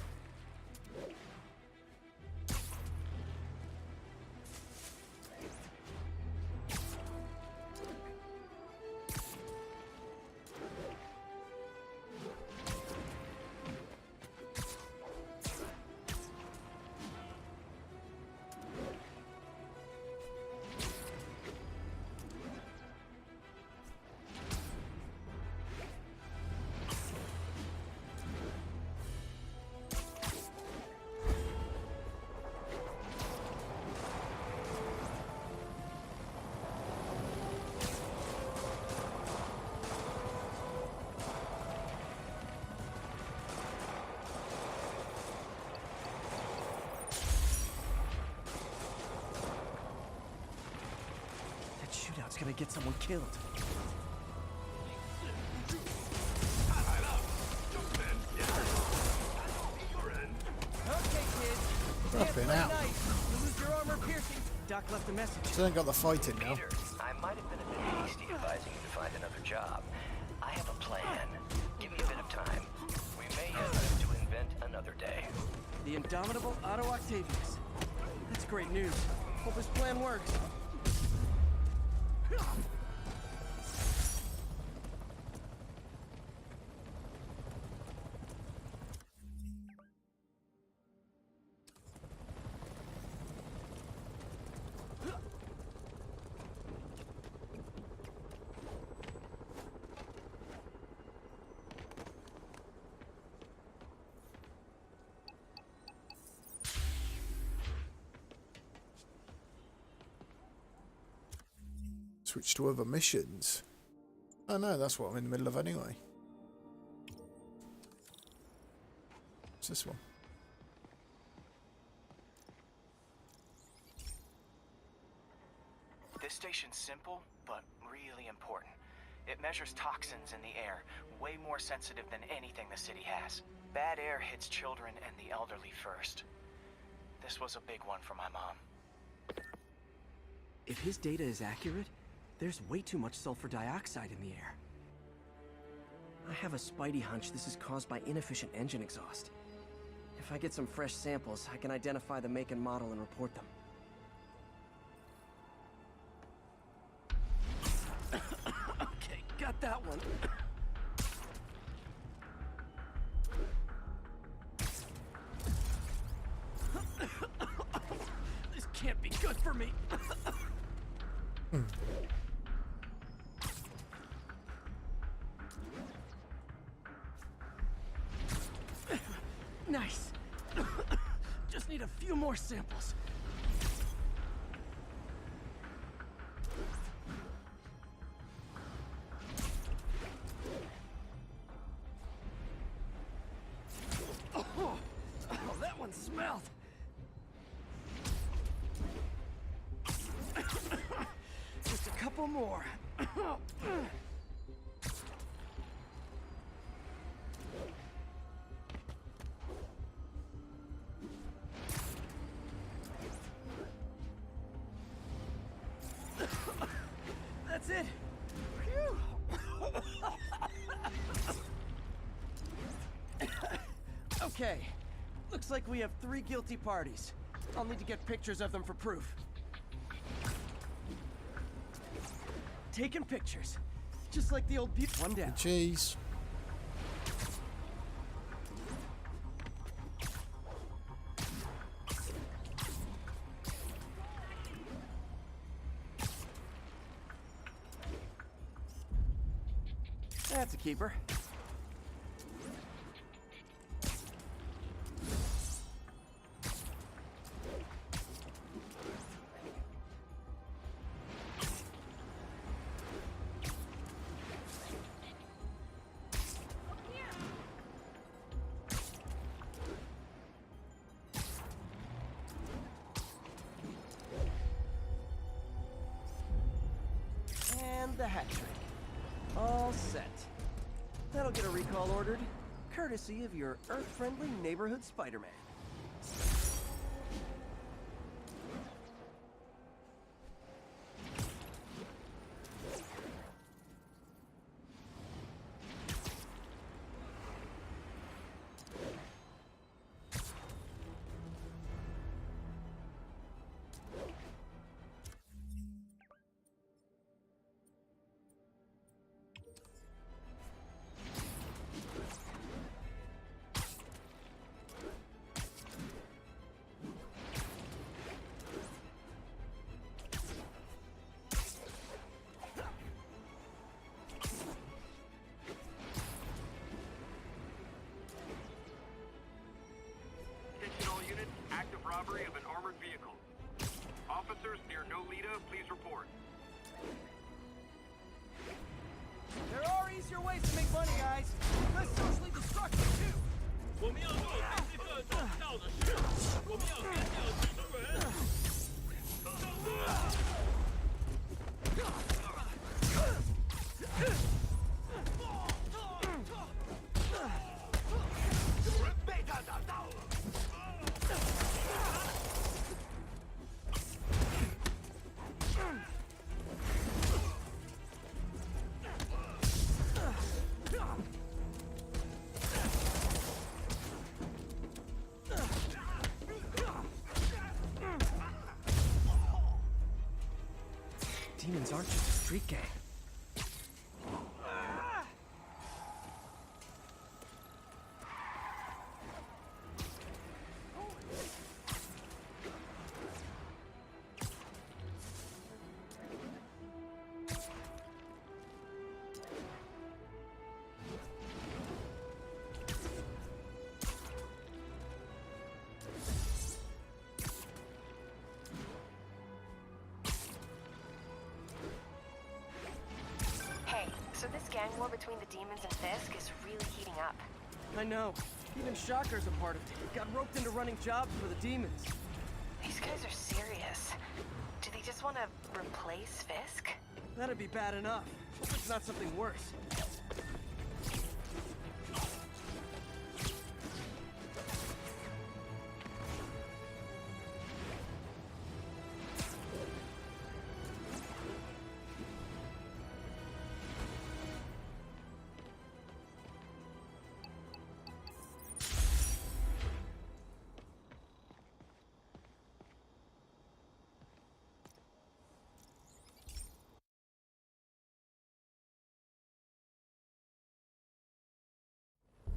Shootout's gonna get someone killed. Okay, kids. Dropping out. You lose your armor piercing. Doc left a message. Still ain't got the fighting now. Peter, I might have been a bit hasty advising you to find another job. I have a plan. Give me a bit of time. We may have to invent another day. The indomitable Otto Octavius. That's great news. Hope his plan works. Switch to other missions. Oh no, that's what I'm in the middle of anyway. What's this one? This station's simple, but really important. It measures toxins in the air, way more sensitive than anything the city has. Bad air hits children and the elderly first. This was a big one for my mom. If his data is accurate, there's way too much sulfur dioxide in the air. I have a spidey hunch this is caused by inefficient engine exhaust. If I get some fresh samples, I can identify the make and model and report them. Okay, got that one. This can't be good for me. Nice. Just need a few more samples. Oh, that one smelled. Just a couple more. That's it. Phew. Okay. Looks like we have 3 guilty parties. I'll need to get pictures of them for proof. Taking pictures. Just like the old one down. Cheese. That's a keeper. And the hat trick. All set. That'll get a recall ordered, courtesy of your Earth-friendly neighborhood Spider-Man. Robbery of an armored vehicle. Officers near Nolita, please report. There are easier ways to make money, guys. Less socially destructive, too. 我们要做这个做不到的事，我们要干掉几个人。 Demons aren't just a street gang. So this gang war between the demons and Fisk is really heating up. I know. Even Shocker's a part of it. Got roped into running jobs for the demons. These guys are serious. Do they just want to replace Fisk? That'd be bad enough. Hope it's not something worse.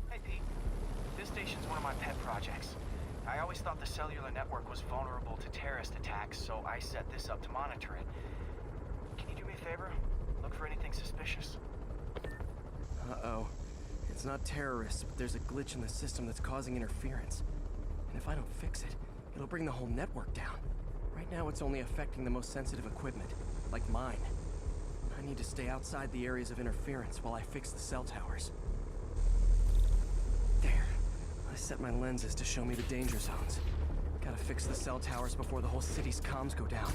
Hey, Pete. This station's one of my pet projects. I always thought the cellular network was vulnerable to terrorist attacks, so I set this up to monitor it. Can you do me a favor? Look for anything suspicious. Uh-oh. It's not terrorists, but there's a glitch in the system that's causing interference. And if I don't fix it, it'll bring the whole network down. Right now, it's only affecting the most sensitive equipment, like mine. I need to stay outside the areas of interference while I fix the cell towers. There. I set my lenses to show me the danger zones. Gotta fix the cell towers before the whole city's comms go down.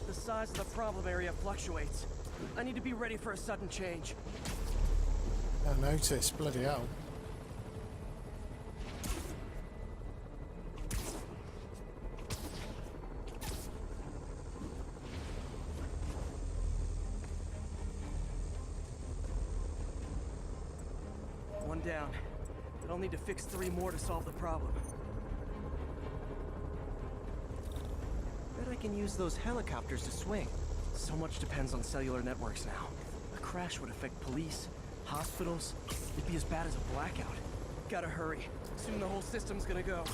The size of the problem area fluctuates. I need to be ready for a sudden change. I noticed, bloody hell. One down. But I'll need to fix 3 more to solve the problem. Bet I can use those helicopters to swing. So much depends on cellular networks now. A crash would affect police, hospitals. It'd be as bad as a blackout. Gotta hurry. Soon the whole system's gonna go.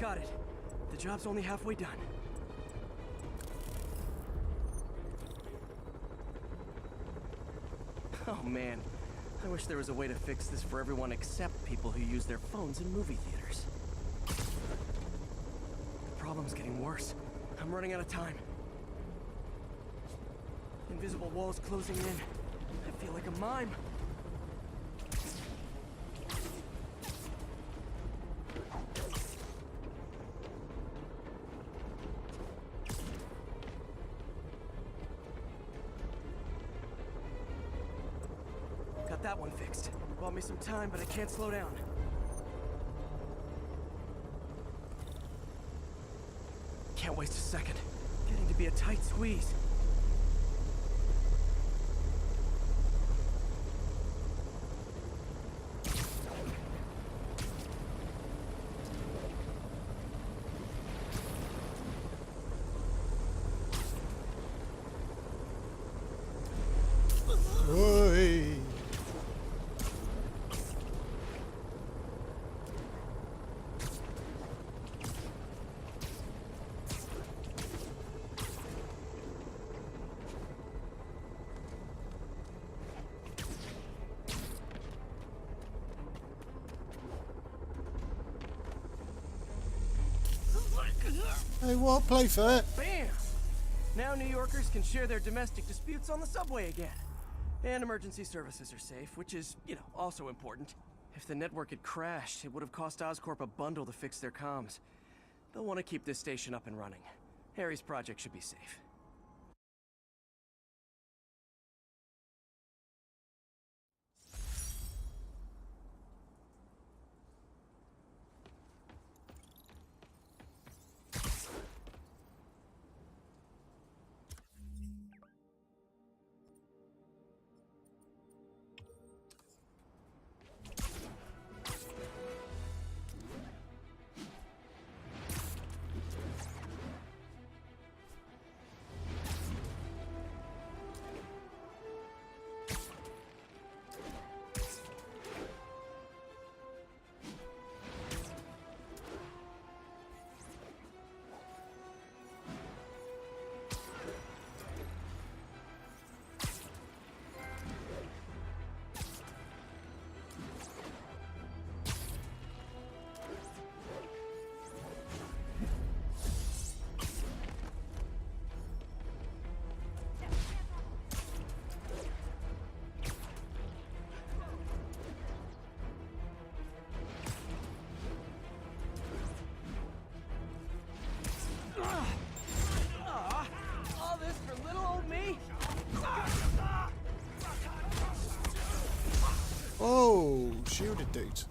Got it. The job's only halfway done. Oh man, I wish there was a way to fix this for everyone except people who use their phones in movie theaters. The problem's getting worse. I'm running out of time. Invisible walls closing in. I feel like a mime. Got that one fixed. Bought me some time, but I can't slow down. Can't waste a second. Getting to be a tight squeeze. Oi. Hey, what? Play for it. Bam! Now New Yorkers can share their domestic disputes on the subway again. And emergency services are safe, which is, you know, also important. If the network had crashed, it would have cost Oscorp a bundle to fix their comms. They'll want to keep this station up and running. Harry's project should be safe. All this for little old me? Oh, shielded dude.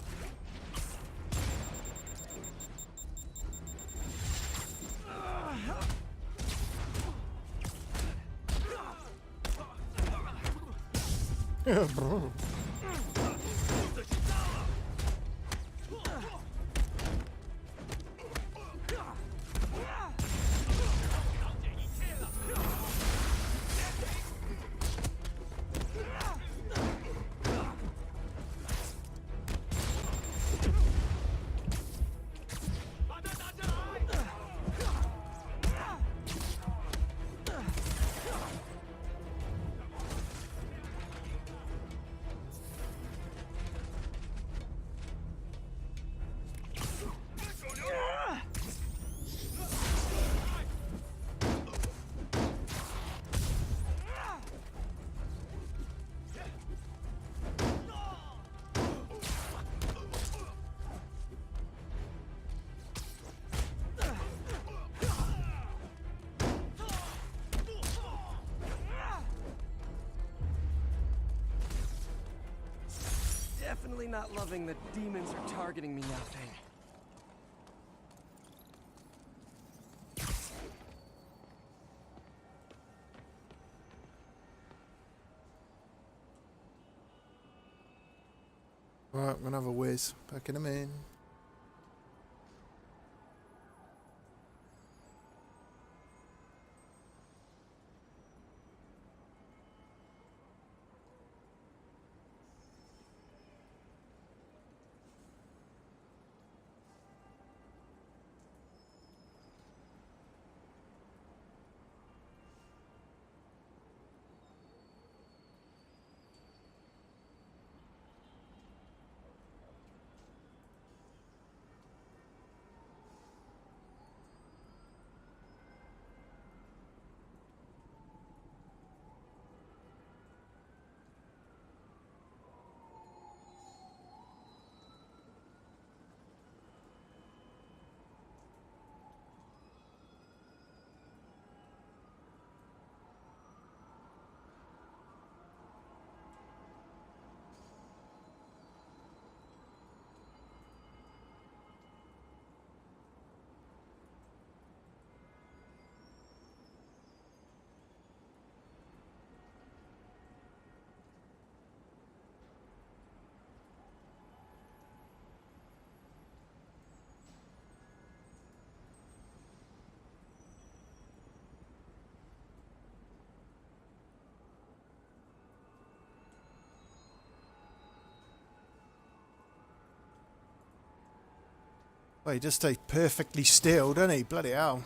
Definitely not loving that demons are targeting me now thing. Right, I'm gonna have a whiz. Packing them in. Well, he just stays perfectly still, doesn't he? Bloody hell.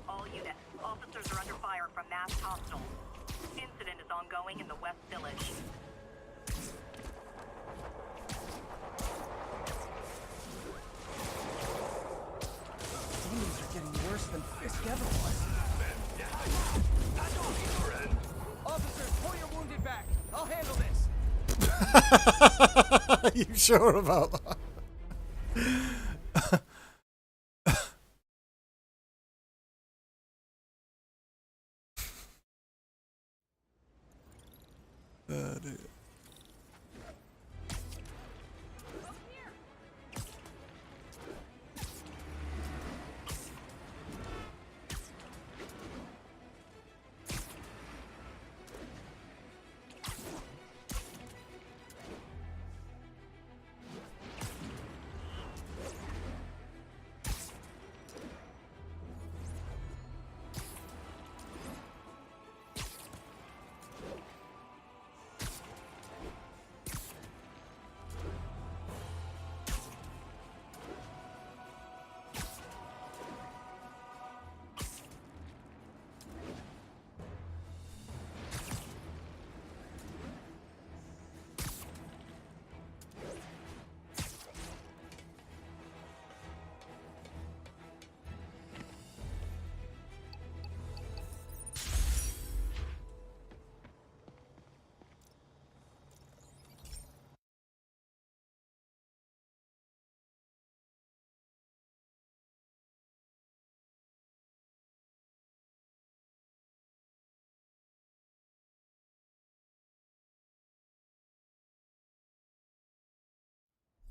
All units, officers are under fire from masked hostiles. Incident is ongoing in the West Village. Demons are getting worse than Fisk ever was. Officers, pull your wounded back. I'll handle this. Are you sure about that? Dude.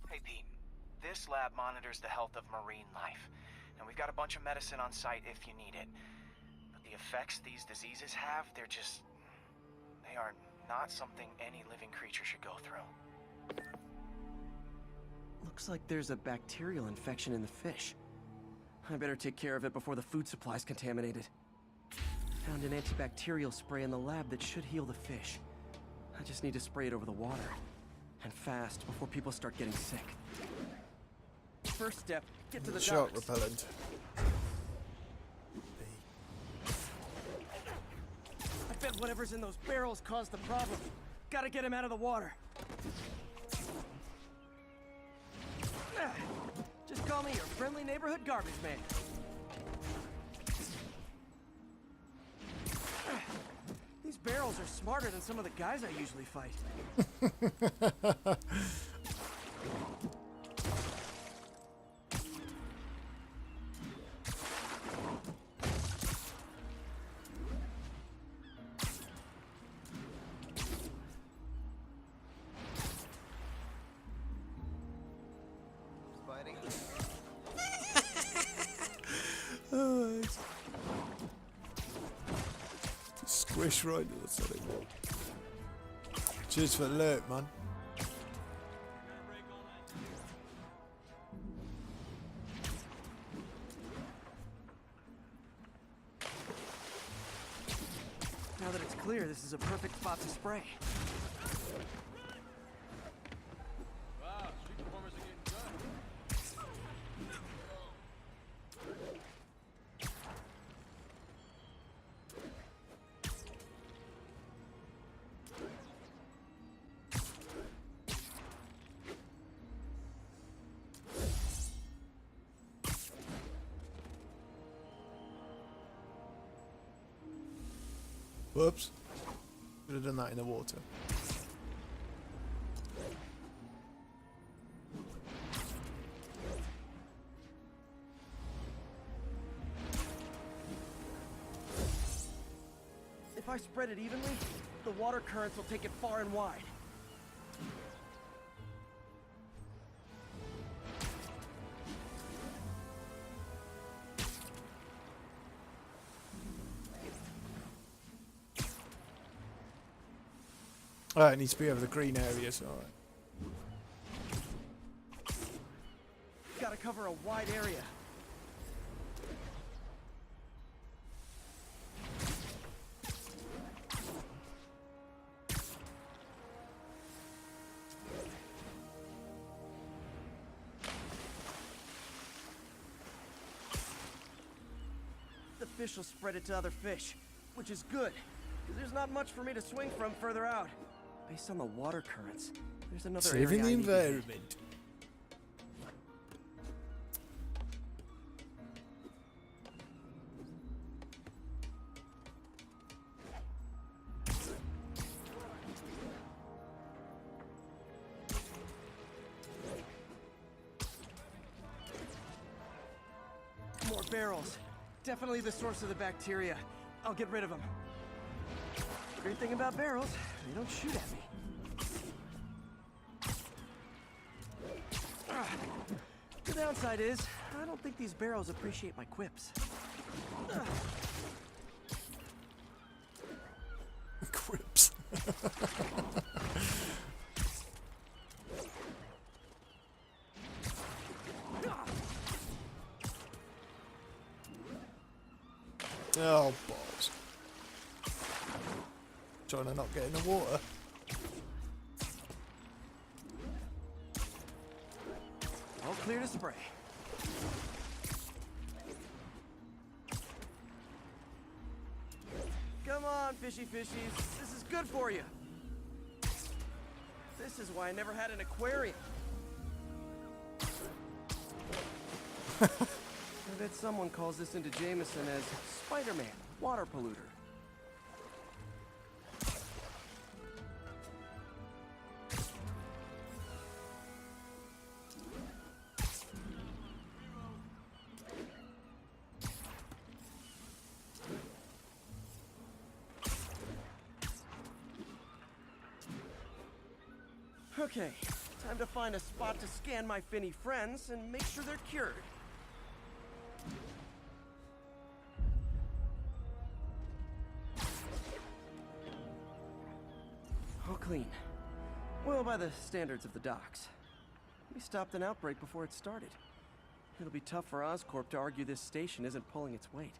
Hey, Pete. This lab monitors the health of marine life, and we've got a bunch of medicine on site if you need it. But the effects these diseases have, they are not something any living creature should go through. Looks like there's a bacterial infection in the fish. I better take care of it before the food supply's contaminated. Found an antibacterial spray in the lab that should heal the fish. I just need to spray it over the water. And fast, before people start getting sick. First step, get to the Shark docks. repellent. I bet whatever's in those barrels caused the problem. Gotta get him out of the water. Just call me your friendly neighborhood garbage man. These barrels are smarter than some of the guys I usually fight. Squish right to the side. Cheers for the alert, man. Now that it's clear, this is a perfect spot to spray. Wow, street performers are getting done. Whoops. Should have done that in the water. If I spread it evenly, the water currents will take it far and wide. Oh, it needs to be over the green areas, alright. Gotta cover a wide area. fish will spread it to other fish, which is good, because there's not much for me to swing from further out. Based on the water currents, there's another area Saving the I need to hit. environment. More barrels. Definitely the source of the bacteria. I'll get rid of them. Great thing about barrels, they don't shoot at me. The downside is, I don't think these barrels appreciate my quips. Quips. Oh, balls. Trying to not get in the water. All clear to spray. Come on, fishy fishies. This is good for you. This is why I never had an aquarium. I bet someone calls this into Jameson as Spider-Man, water polluter. Okay, time to find a spot to scan my finny friends and make sure they're cured. All clean. Well, by the standards of the docks. We stopped an outbreak before it started. It'll be tough for Oscorp to argue this station isn't pulling its weight.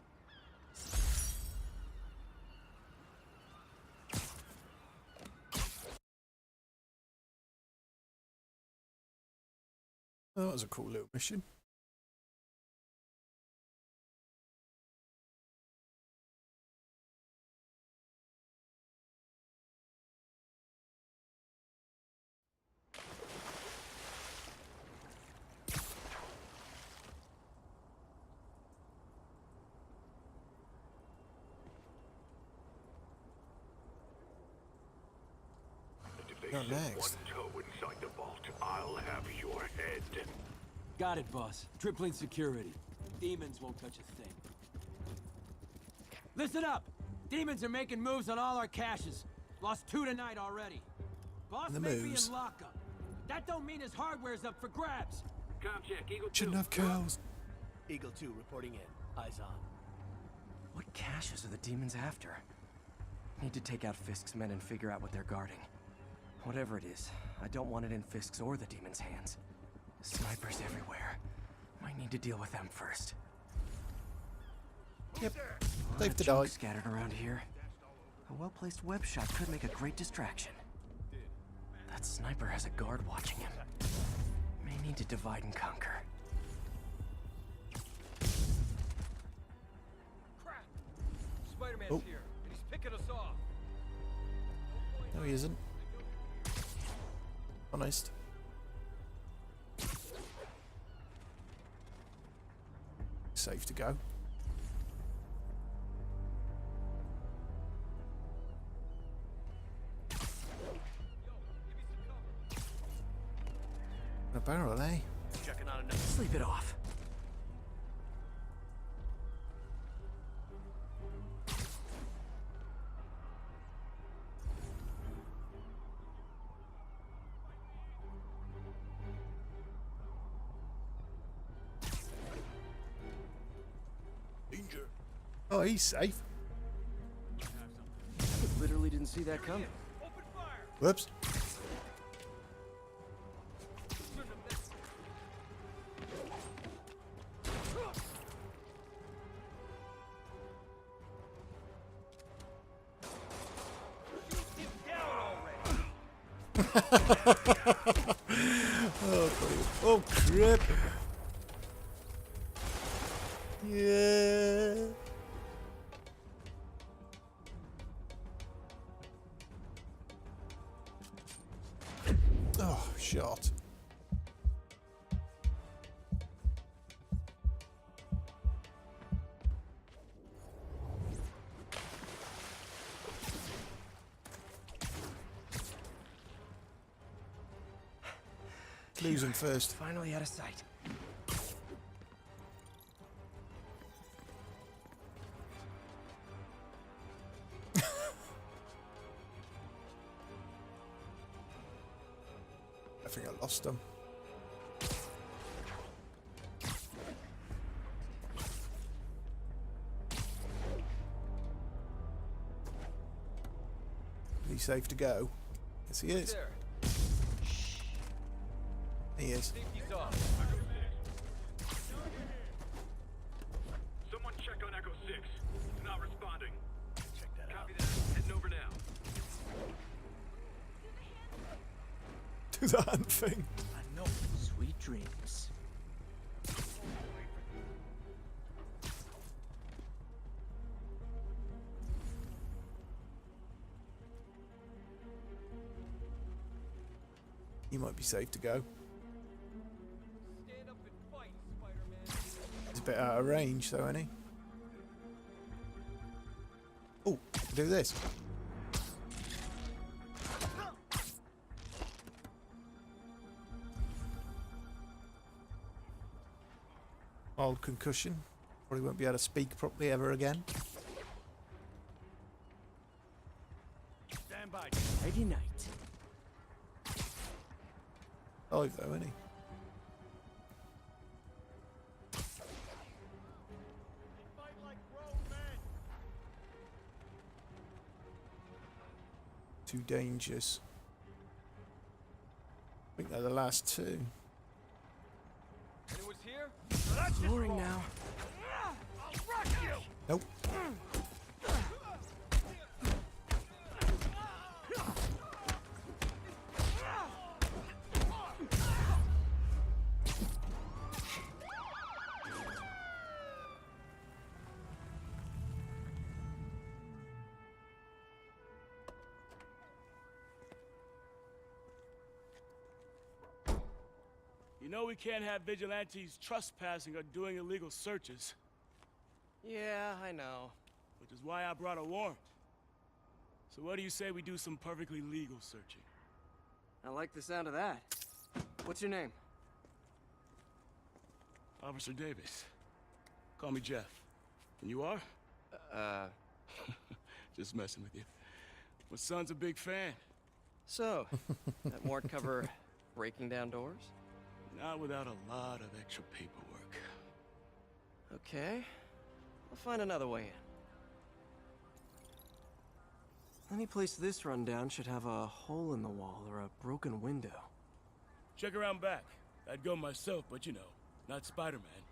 Oh, that was a cool little mission. Not next. One toe inside the vault, I'll have your head. Got it, boss. Tripling security. Demons won't touch a thing. Listen up! Demons are making moves on all our caches. Lost 2 tonight already. Boss The may be moves. in lockup. But that don't mean his hardware's up for grabs. Com check, Eagle 2. Shouldn't have cows. Eagle 2 reporting in. Eyes on. What caches are the demons after? Need to take out Fisk's men and figure out what they're guarding. Whatever it is, I don't want it in Fisk's or the demons' hands. Snipers everywhere. Might need to deal with them first. Yep. A lot Safe of to junk die. scattered around here. A well-placed web shot could make a great distraction. That sniper has a guard watching him. May need to divide and conquer. Crap! Spider-Man's Oh. here, and he's picking us off. No, he isn't. Honest. Safe to go. A barrel, eh? Checking on another. Sleep it off. Danger. Oh, he's safe. Literally didn't see that coming. Whoops. Oh, buddy. Oh, crap. Yeah. Oh, shot. Losing first. Finally out of sight. I think I lost him. Is he safe to go? Yes, he is. He is. Someone check on Echo 6. It's not responding. Check that out. Copy that. Heading over now. Do the hand thing. I know. Sweet dreams. He might be safe to go. He's a bit out of range though, isn't he? Oh, do this. Old concussion. Probably won't be able to speak properly ever again. Stand by. Ready night. Alive though, isn't he? Too dangerous. I think they're the last two. Anyone's here? Luring now. I'll wreck you! Nope. You know we can't have vigilantes trespassing or doing illegal searches. Yeah, I know. Which is why I brought a warrant. So what do you say we do some perfectly legal searching? I like the sound of that. What's your name? Officer Davis. Call me Jeff. And you are? Just messing with you. My son's a big fan. So, that warrant cover breaking down doors? Not without a lot of extra paperwork. Okay. I'll find another way in. Any place this rundown should have a hole in the wall or a broken window. Check around back. I'd go myself, but you know, not Spider-Man.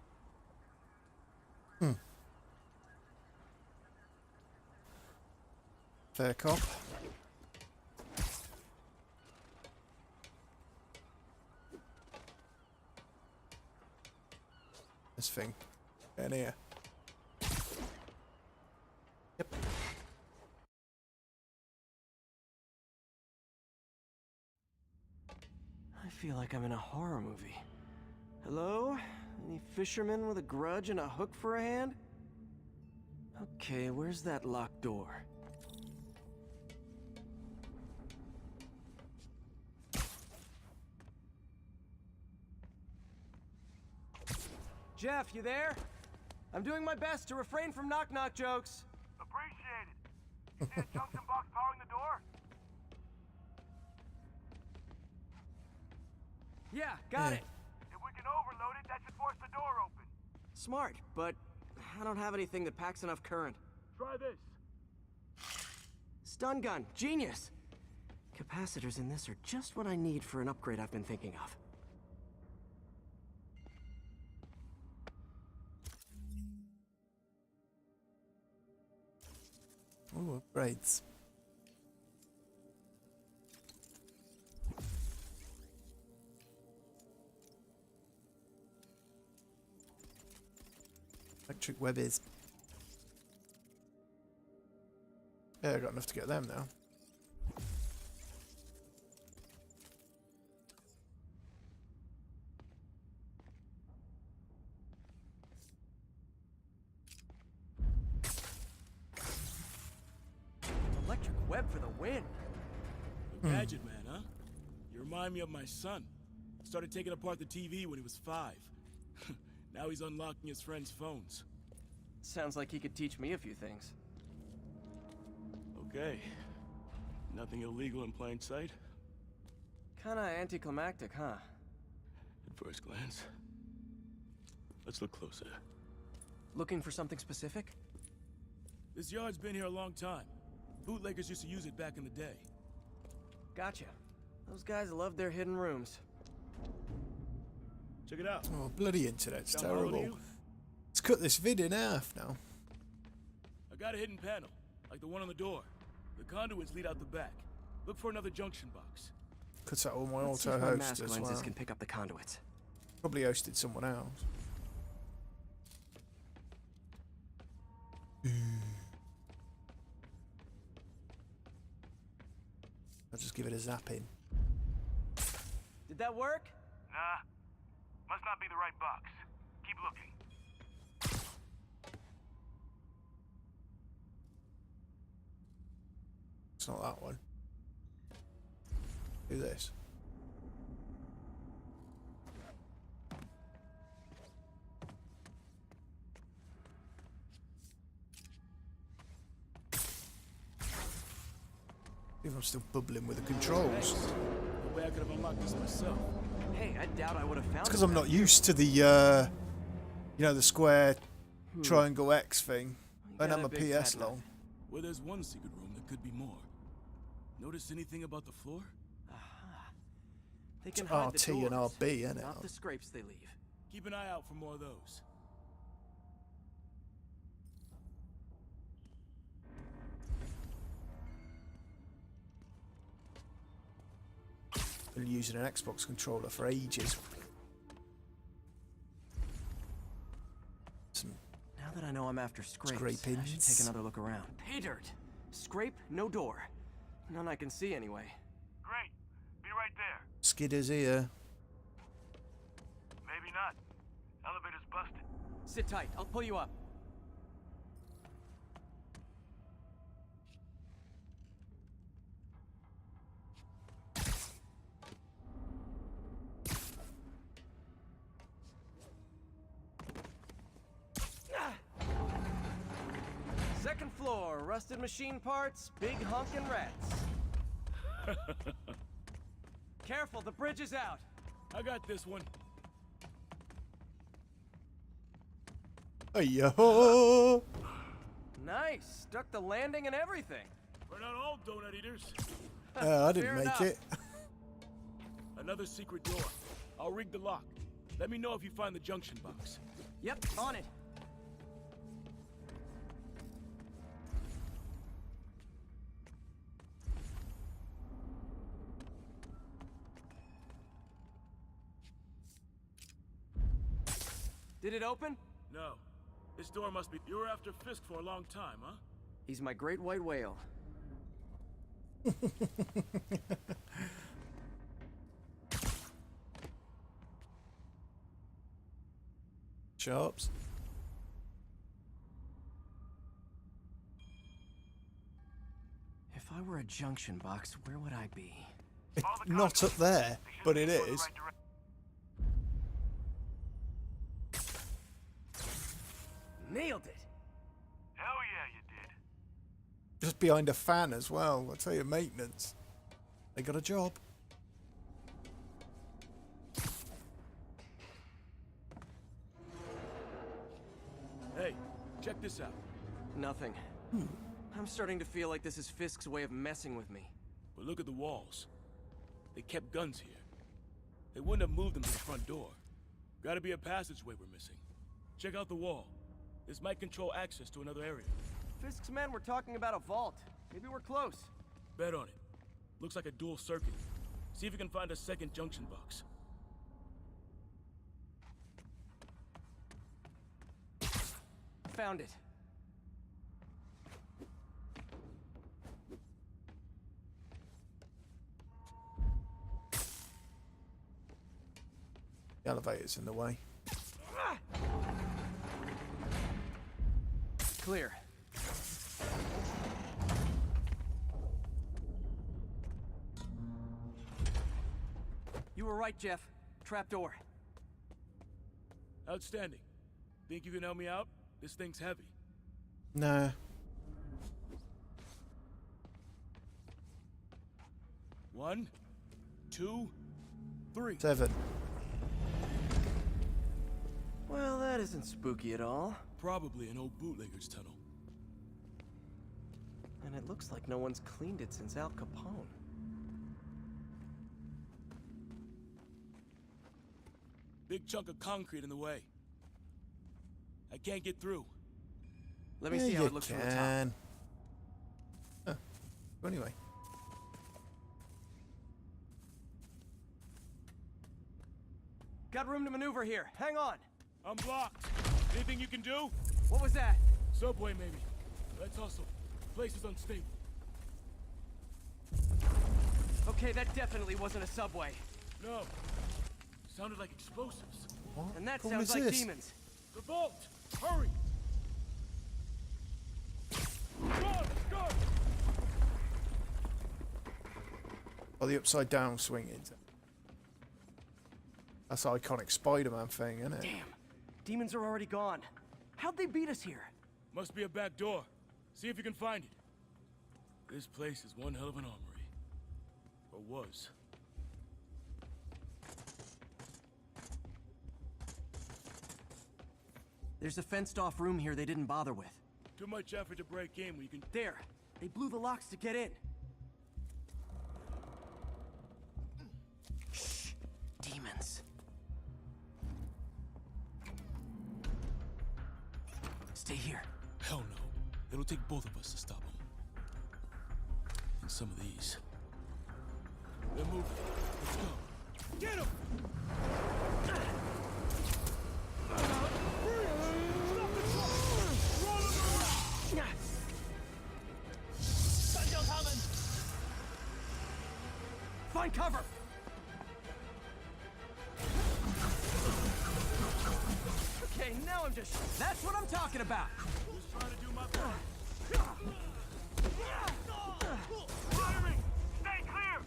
Fair cop. This thing. In here. Yep. I feel like I'm in a horror movie. Hello? Any fisherman with a grudge and a hook for a hand? Okay, where's that locked door? Jeff, you there? I'm doing my best to refrain from knock-knock jokes. Appreciate it. You see a junction box powering the door? Yeah, got it. If we can overload it, that should force the door open. Smart, but I don't have anything that packs enough current. Try this. Stun gun, genius! Capacitors in this are just what I need for an upgrade I've been thinking of. Ooh, upgrades. Electric web is. Yeah, I got enough to get them now. Electric web for the win. A gadget man, huh? You remind me of my son. Started taking apart the TV when he was 5. Now he's unlocking his friends' phones. Sounds like he could teach me a few things. Okay. Nothing illegal in plain sight? Kinda anticlimactic, huh? At first glance. Let's look closer. Looking for something specific? This yard's been here a long time. Bootleggers used to use it back in the day. Gotcha. Those guys love their hidden rooms. Check it out. Oh, bloody internet's Got all of terrible. you? Let's cut this vid in half now. I got a hidden panel, like the one on the door. The conduits lead out the back. Look for another junction box. Cut out all my Let's see auto if my hosts mask as lenses well. can pick up the conduits. Probably hosted someone else. I'll just give it a zap in. Did that work? Nah. Must not be the right box. Keep looking. It's not that one. Do this. If I'm still bubbling with the controls. No way I could have unlocked this myself. Hey, I doubt I would have found It's because I'm not used to the, you know, the square triangle X thing. I don't have my PS long. Well, there's one secret room. There could be more. Notice anything about the floor? They can It's hide the RT and doors, RB, isn't it? not the scrapes they leave. Keep an eye out for more of those. Been using an Xbox controller for ages. Some Now that I know I'm after scrapes, I should scrapings. take another look around. Pay dirt! Scrape, no door. None I can see anyway. Great. Be right there. Skidders here. Maybe not. Elevator's busted. Sit tight, I'll pull you up. Second floor, rusted machine parts, big honkin' rats. Careful, the bridge is out. I got this one. Hey-yo! Nice, stuck the landing and everything. We're not all donut eaters. I didn't Fair make enough. it. Another secret door. I'll rig the lock. Let me know if you find the junction box. Yep, on it. Did it open? No. This door must be... You were after Fisk for a long time, huh? He's my great white whale. Sharps. If I were a junction box, where would I be? Not up there, but it is. Nailed it! Hell yeah, you did. Just behind a fan as well. I'll tell you, maintenance. They got a job. Hey, check this out. Nothing. I'm starting to feel like this is Fisk's way of messing with me. But look at the walls. They kept guns here. They wouldn't have moved them to the front door. Gotta be a passageway we're missing. Check out the wall. This might control access to another area. Fisk's men were talking about a vault. Maybe we're close. Bet on it. Looks like a dual circuit. See if you can find a second junction box. Found it. The elevator's in the way. Clear. You were right, Jeff. Trapdoor. Outstanding. Think you can help me out? This thing's heavy. Nah. One, 2, 3. 7. Well, that isn't spooky at all. Probably an old bootlegger's tunnel. And it looks like no one's cleaned it since Al Capone. Big chunk of concrete in the way. I can't get through. Let me see how it looks from the top. Huh. Anyway. Got room to maneuver here. Hang on. I'm blocked. Anything you can do? What was that? Subway, maybe. Let's hustle. Place is unstable. Okay, that definitely wasn't a subway. No. Sounded like explosives. What? And that What sounds was like this? demons. The vault! Hurry! Come on, let's go! Oh, the upside down swinging. That's the iconic Spider-Man thing, isn't it? Damn. Demons are already gone. How'd they beat us here? Must be a back door. See if you can find it. This place is one hell of an armory. Or was. There's a fenced-off room here they didn't bother with. Too much effort to break in when you can... There! They blew the locks to get in. Shh! Demons. Stay here. Hell no. It'll take both of us to stop them. And some of these. They're moving. Let's go. Get them! Find cover! Okay, now I'm just... That's what I'm talking about! Just trying to do my part. Firing! Stay clear!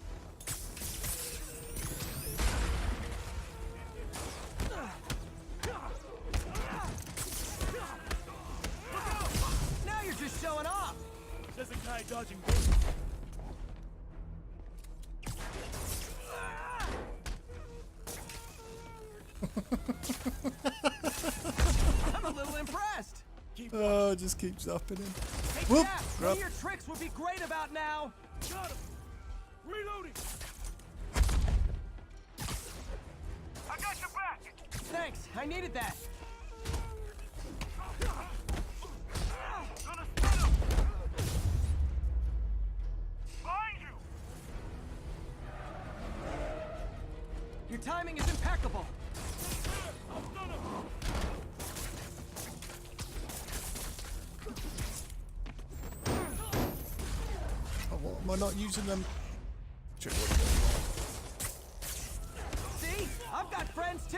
Now you're just showing off! Says the guy dodging bullets. I'm a little impressed! Oh, it just keeps upping him. Hey, Whoop! Jack, one of your tricks would be great about now! Got him! Reloading! I got your back! Thanks, I needed that. Gonna stun him! Behind you! Your timing is impeccable. I'll stun him! Oh, what, am I not using them? See? I've got friends too!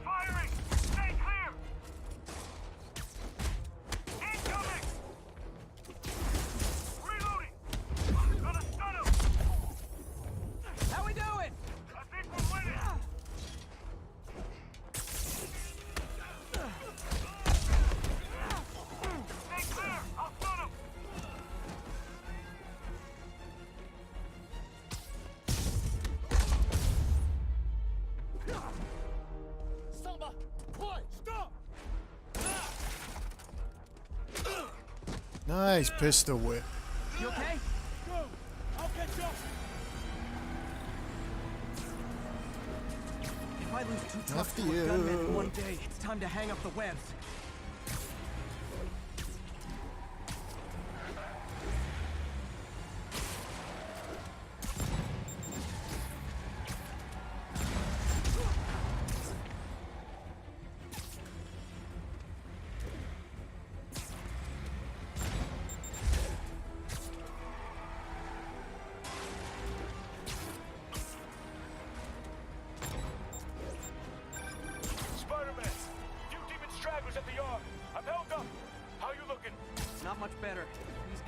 Firing! Stay clear! Incoming! Reloading! Gonna stun him! How we doing? I think we're winning! Stay clear! I'll stun him! Samba! Boy! Stop! Nice pistol whip. You okay? Go! I'll catch up! If I lose 2 trucks After to a gunman in you. one day, it's time to hang up the webs.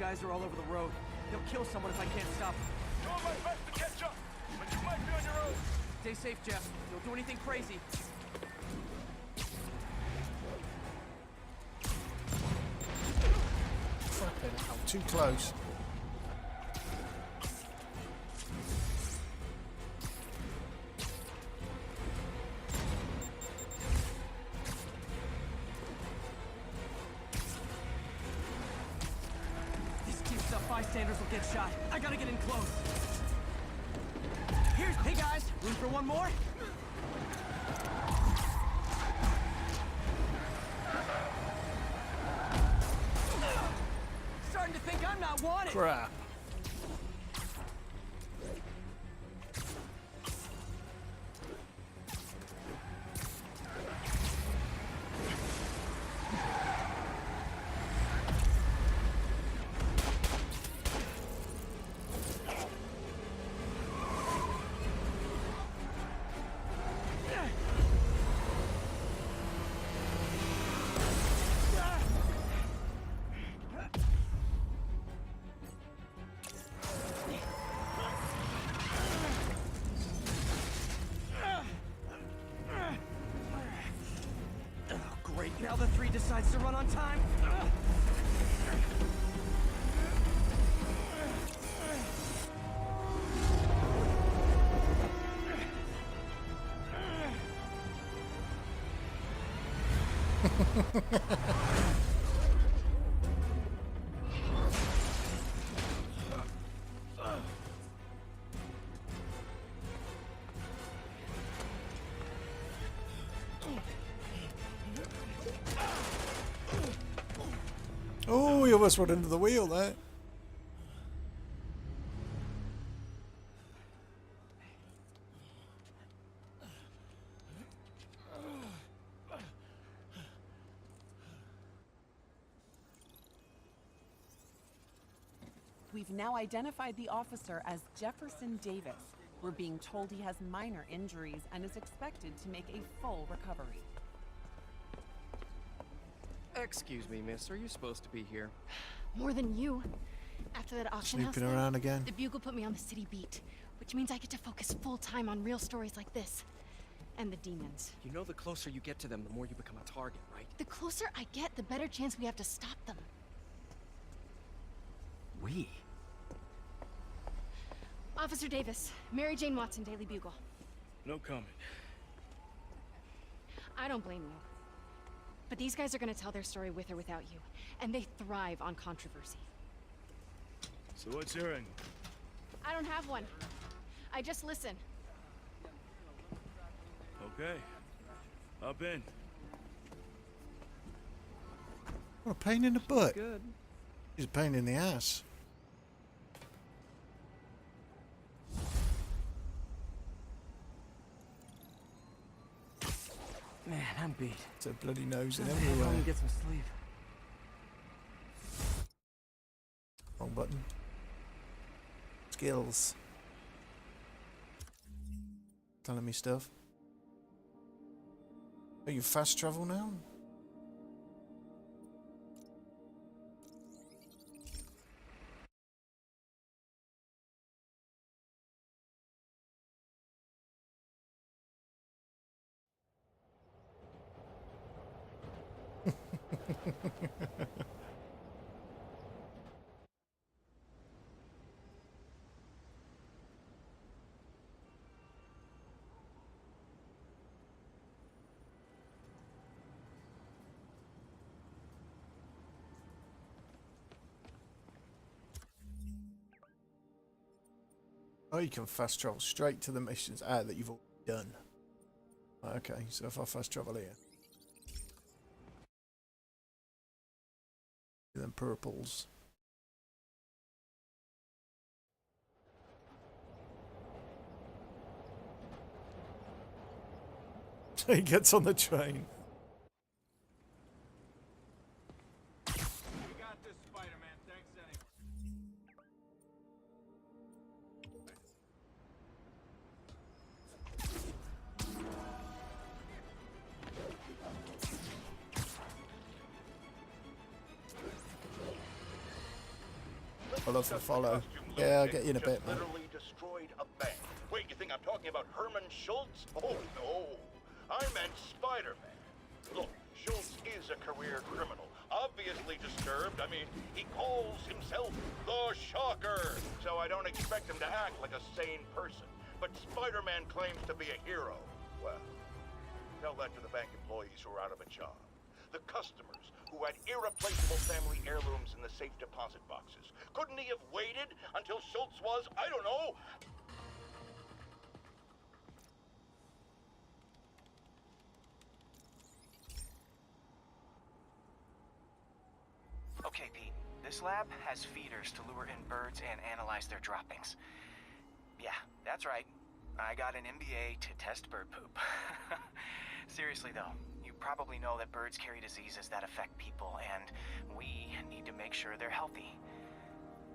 guys are all over the road. They'll kill someone if I can't stop them. Doing my best to catch up, but you might be on your own. Stay safe, Jeff. Don't do anything crazy. Flipping hell, too close. Bystanders will get shot. I gotta get in close. Hey guys, room for one more? Starting to think I'm not wanted. Crap. Now the 3 decides to run on time. Oh, you almost went into the wheel there. We've now identified the officer as Jefferson Davis. We're being told he has minor injuries and is expected to make a full recovery. Excuse me, miss. Are you supposed to be here? More than you. After that auction house Snooping thing, around again. the Bugle put me on the city beat, which means I get to focus full time on real stories like this. And the demons. You know the closer you get to them, the more you become a target, right? The closer I get, the better chance we have to stop them. We? Officer Davis, Mary Jane Watson, Daily Bugle. No comment. I don't blame you. But these guys are gonna tell their story with or without you, and they thrive on controversy. So what's your angle? I don't have one. I just listen. Okay. Hop in. What a pain in the butt. Good. He's a pain in the ass. Man, I'm beat. It's a bloody nose in I'm everywhere. gonna get some sleep. Wrong button. Skills. Telling me stuff. Are you fast travel now? Oh, you can fast travel straight to the missions that you've already done. Okay, so if I fast travel here. Then purples. He gets on the train. I love the follow. Yeah, I'll get you in a bit, man. Literally destroyed a bank. Wait, you think I'm talking about Herman Schultz? Oh no, I meant Spider-Man. Look, Schultz is a career criminal. Obviously disturbed. I mean, he calls himself the Shocker. So I don't expect him to act like a sane person. But Spider-Man claims to be a hero. Well, tell that to the bank employees who are out of a job. The customers who had irreplaceable family heirlooms in the safe deposit boxes. Couldn't he have waited until Schultz was, I don't know... Okay, Pete. This lab has feeders to lure in birds and analyze their droppings. Yeah, that's right. I got an MBA to test bird poop. Seriously though, you probably know that birds carry diseases that affect people, and we need to make sure they're healthy.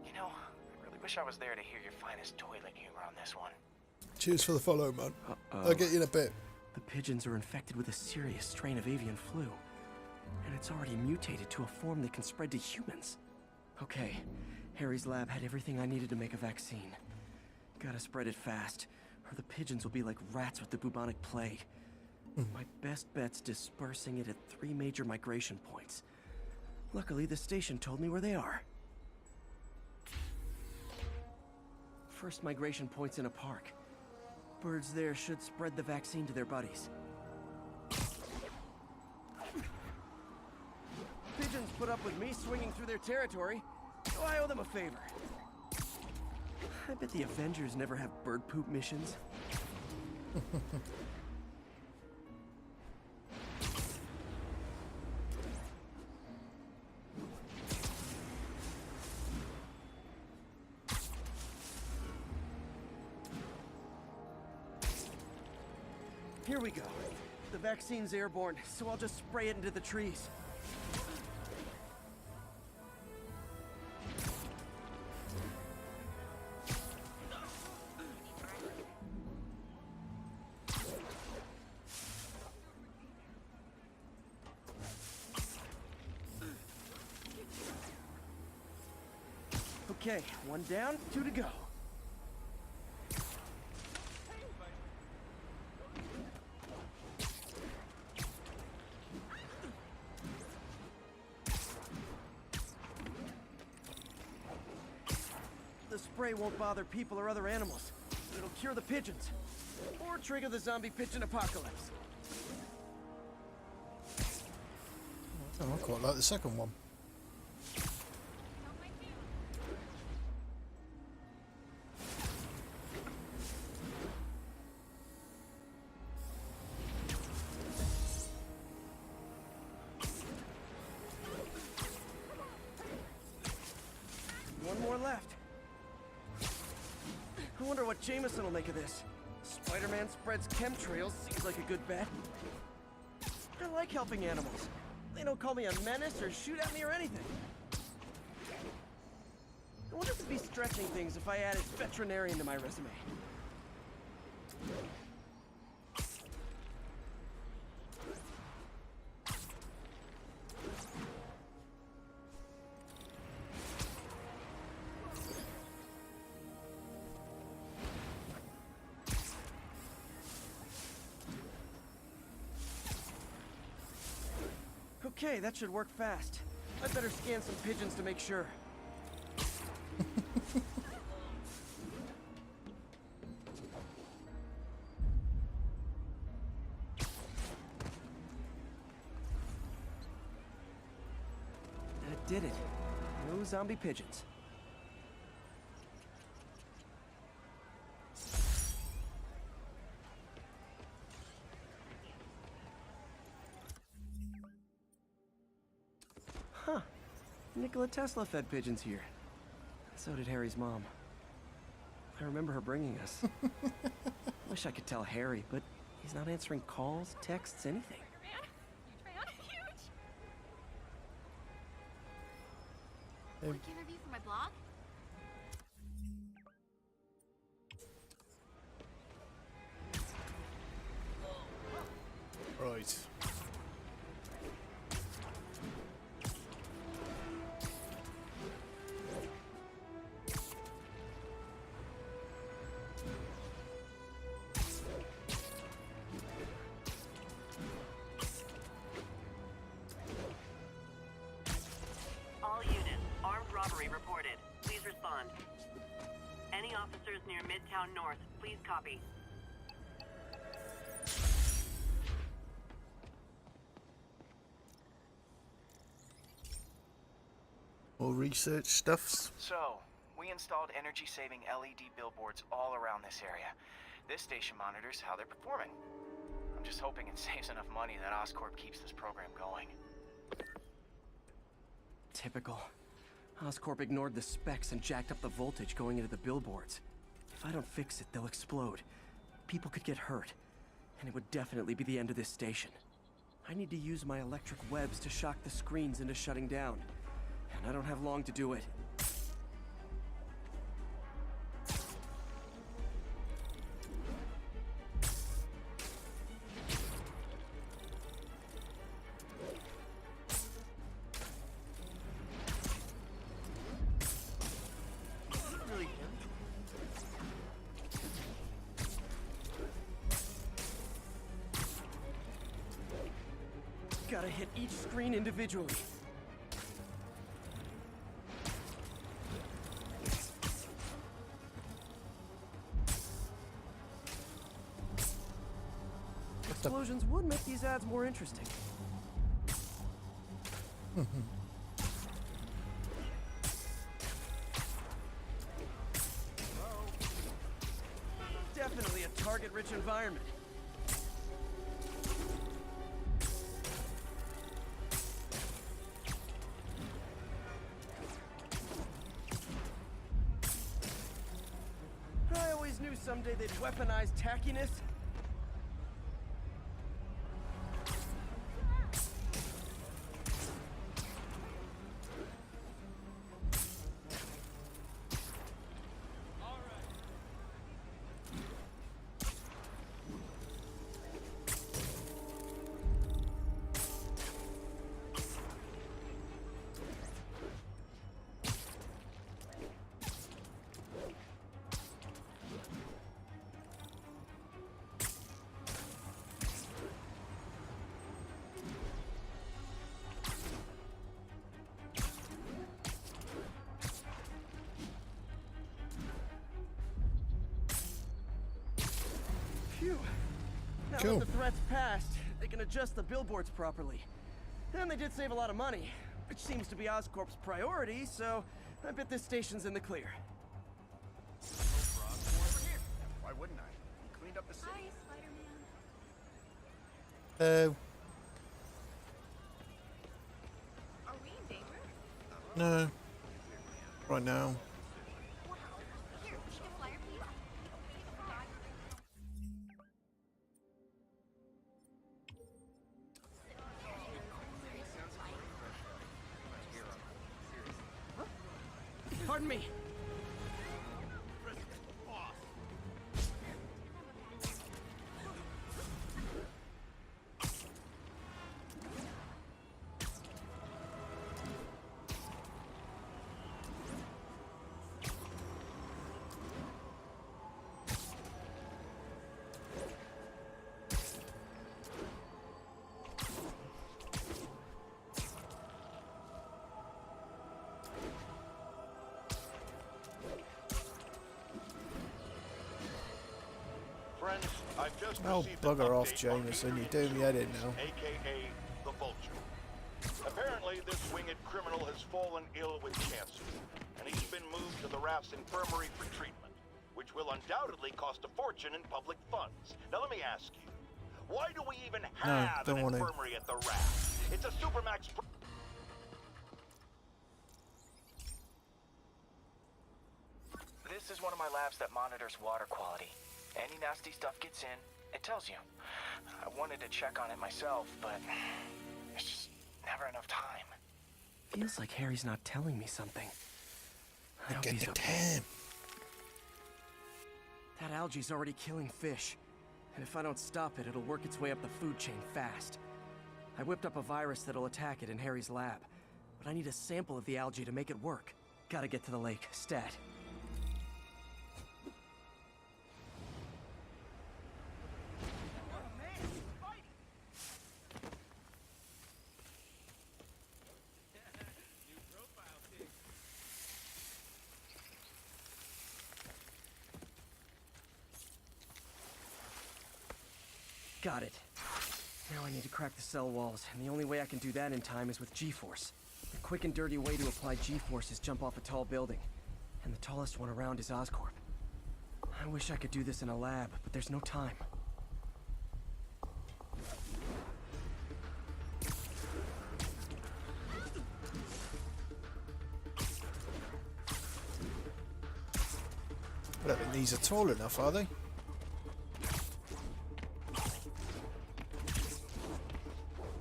You know, I really wish I was there to hear your finest toilet humor on this one. Cheers for the follow, man. I'll get you in a bit. The pigeons are infected with a serious strain of avian flu. And it's already mutated to a form that can spread to humans. Okay, Harry's lab had everything I needed to make a vaccine. Gotta spread it fast, or the pigeons will be like rats with the bubonic plague. My best bet's dispersing it at 3 major migration points. Luckily, the station told me where they are. First migration point's in a park. Birds there should spread the vaccine to their buddies. Pigeons put up with me swinging through their territory, so I owe them a favor. I bet the Avengers never have bird poop missions. Here we go. The vaccine's airborne, so I'll just spray it into the trees. Okay, 1 down, 2 to go. The spray won't bother people or other animals. It'll cure the pigeons. Or trigger the zombie pigeon apocalypse. Oh, I quite like the second one. One more left. I wonder what Jameson will make of this. Spider-Man spreads chemtrails, seems like a good bet. I like helping animals. They don't call me a menace or shoot at me or anything. I wonder if it'd be stretching things if I added veterinarian to my resume. Okay, that should work fast. I'd better scan some pigeons to make sure. That did it. No zombie pigeons. Huh. Nikola Tesla fed pigeons here. So did Harry's mom. I remember her bringing us. Wish I could tell Harry, but he's not answering calls, texts, anything. Quick interview for my blog? Right. Any officers near Midtown North, please copy. More research stuffs. So, we installed energy-saving LED billboards all around this area. This station monitors how they're performing. I'm just hoping it saves enough money that Oscorp keeps this program going. Typical. Oscorp ignored the specs and jacked up the voltage going into the billboards. If I don't fix it, they'll explode. People could get hurt. And it would definitely be the end of this station. I need to use my electric webs to shock the screens into shutting down. And I don't have long to do it. Gotta hit each screen individually. Explosions would make these ads more interesting. Definitely a target-rich environment. I always knew someday they'd weaponize tackiness. Phew. Now Cool. that the threat's passed, they can adjust the billboards properly. And they did save a lot of money, which seems to be Oscorp's priority, so I bet this station's in the clear. Why wouldn't I? He cleaned up the city. Hi, Spider-Man. Are we in danger? No. Right now. Here, take a flyer, please. Pardon me. Friends, I've just Oh, received an bugger off, update on Jameson. You're Peter doing me head in Hughes, now. AKA the Vulture. Apparently, this winged criminal has fallen ill with cancer, and he's been moved to the RAF's infirmary for treatment, which will undoubtedly cost a fortune in public funds. Now, let me ask you, why do we even have don't an want to. infirmary at the RAF? It's a supermax. This is one of my labs that monitors water quality. Any nasty stuff gets in, it tells you. I wanted to check on it myself, but there's just never enough time. Feels like Harry's not telling me something. I hope Get he's the okay. time. That algae's already killing fish. And if I don't stop it, it'll work its way up the food chain fast. I whipped up a virus that'll attack it in Harry's lab. But I need a sample of the algae to make it work. Gotta get to the lake, stat. Got it. Now I need to crack the cell walls, and the only way I can do that in time is with G-force. The quick and dirty way to apply G-force is jump off a tall building, and the tallest one around is Oscorp. I wish I could do this in a lab, but there's no time. I don't think these are tall enough, are they?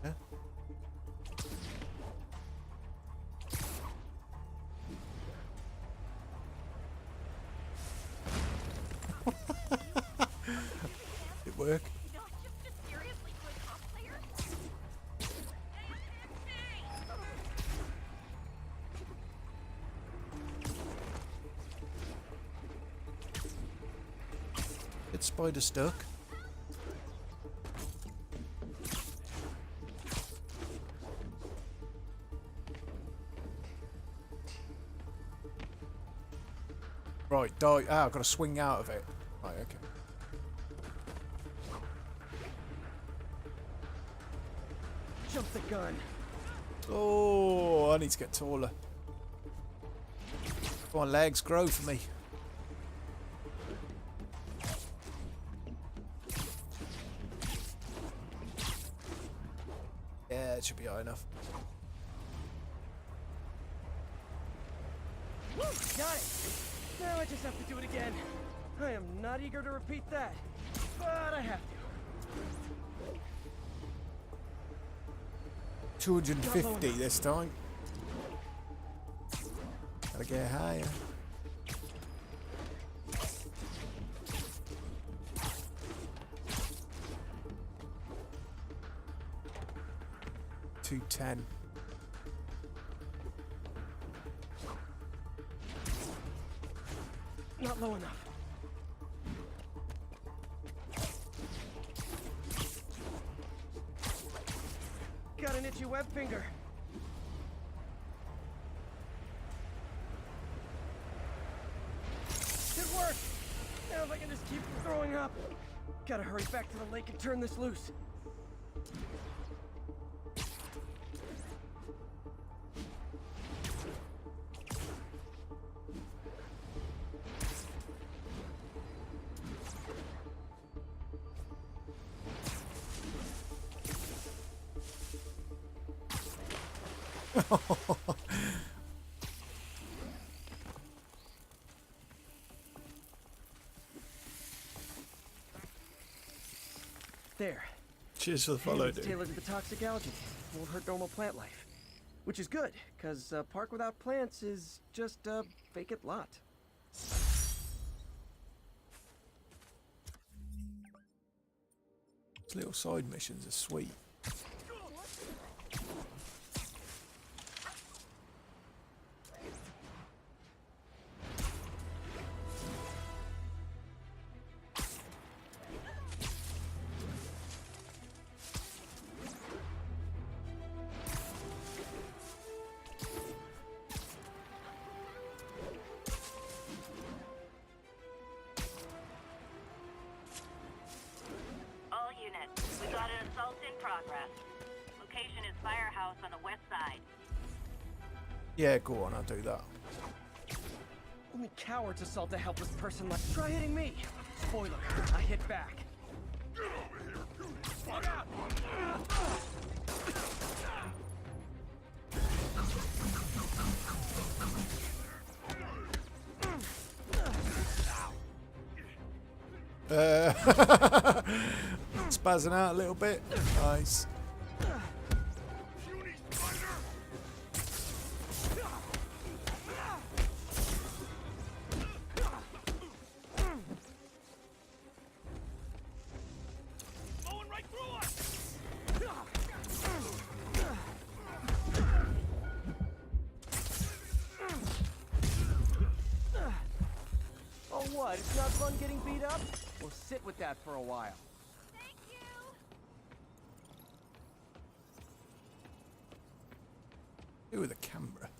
Yeah. It work? Get spider stuck. Right, die. Ah, I've got to swing out of it. Right, okay. Jump the gun. Oh, I need to get taller. Come on, legs, grow for me. Yeah, it should be high enough. Woo! Got it! Now I just have to do it again. I am not eager to repeat that, but I have to. 250 this time. Gotta get higher. $210. Not low enough. Got an itchy web finger. It worked! Now if I can just keep throwing up. Gotta hurry back to the lake and turn this loose. There. Cheers for the follow, It's dude. tailored to the toxic algae. Won't hurt normal plant life. Which is good, because a park without plants is just a vacant lot. These little side missions are sweet. Yeah, go on, I'll do that. Only cowards assault a helpless person like. Try hitting me! Spoiler, I hit back. Get over here, Goody! Look out! Spazzing out a little bit. Nice. What? It's not fun getting beat up? We'll sit with that for a while. Thank you. Do with a camera.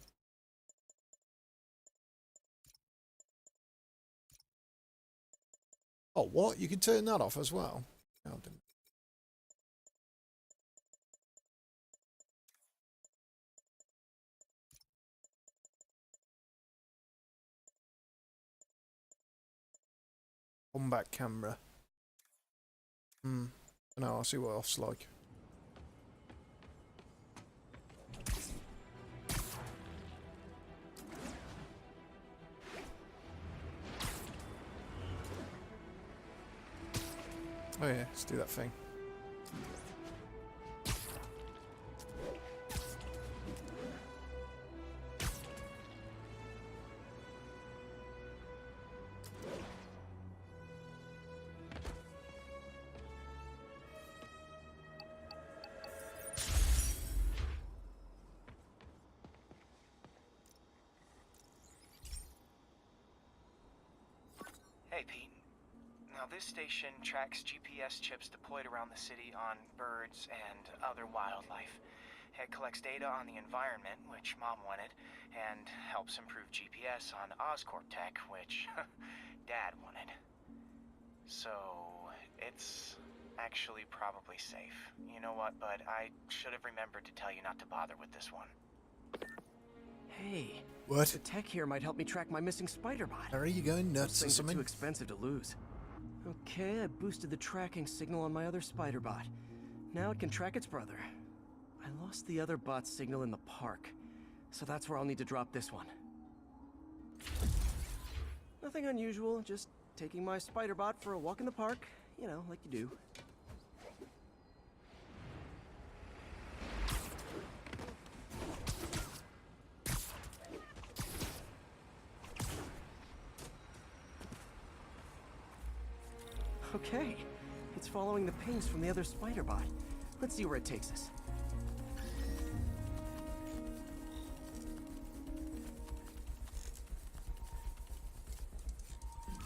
Oh, what? You can turn that off as well. Oh, didn't. Combat camera. No, I'll see what off's like. Oh yeah, let's do that thing. Hey, Pete. Now, this station tracks GPS chips deployed around the city on birds and other wildlife. It collects data on the environment, which Mom wanted, and helps improve GPS on Oscorp tech, which Dad wanted. So, it's actually probably safe. You know what, bud? I should have remembered to tell you not to bother with this one. Hey. What? The tech here might help me track my missing spider bot. Are you going nuts Those or things something? are too expensive to lose. Okay, I boosted the tracking signal on my other spider bot. Now it can track its brother. I lost the other bot's signal in the park, so that's where I'll need to drop this one. Nothing unusual, just taking my spider bot for a walk in the park, you know, like you do. Okay, it's following the pings from the other spider bot. Let's see where it takes us.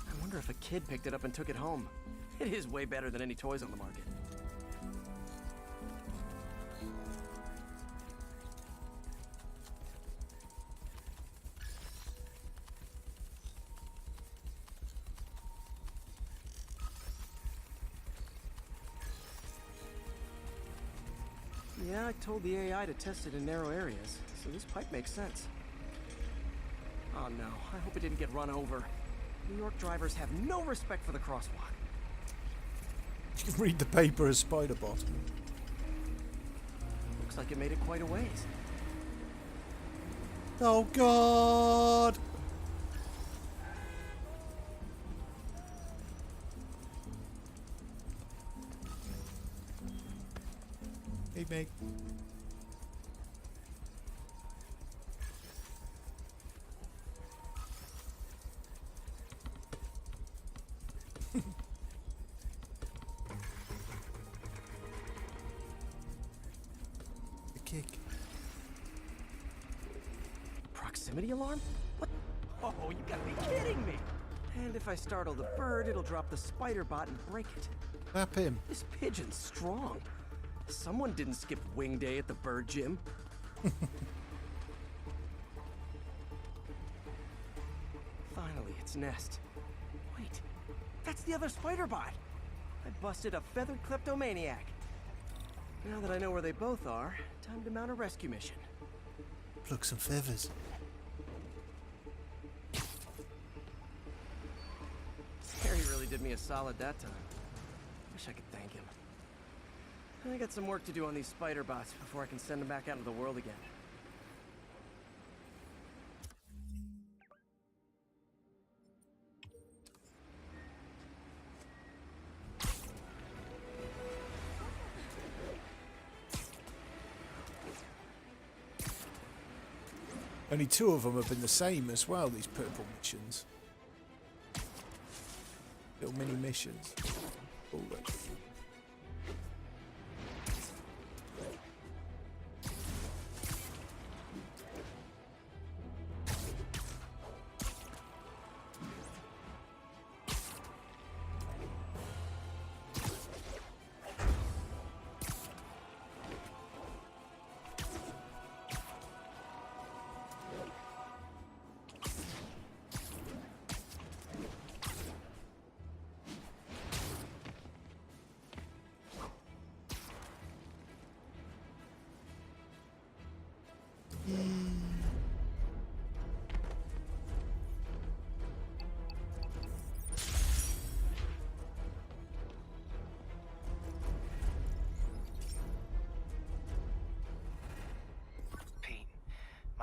I wonder if a kid picked it up and took it home. It is way better than any toys on the market. Yeah, I told the AI to test it in narrow areas, so this pipe makes sense. Oh no, I hope it didn't get run over. New York drivers have no respect for the crosswalk. You can read the paper as Spider-Bot. Looks like it made it quite a ways. Oh God! Hey, mate. The kick. Proximity alarm? What? Oh, you gotta be kidding me! And if I startle the bird, it'll drop the spider bot and break it. Snap him. This pigeon's strong. Someone didn't skip wing day at the bird gym. Finally, its nest. Wait, that's the other spider bot. I busted a feathered kleptomaniac. Now that I know where they both are, time to mount a rescue mission. Pluck some feathers. Harry really did me a solid that time. Wish I could thank him. I got some work to do on these spider bots before I can send them back out into the world again. Only 2 of them have been the same as well, these purple missions. Little mini missions. Oh, look.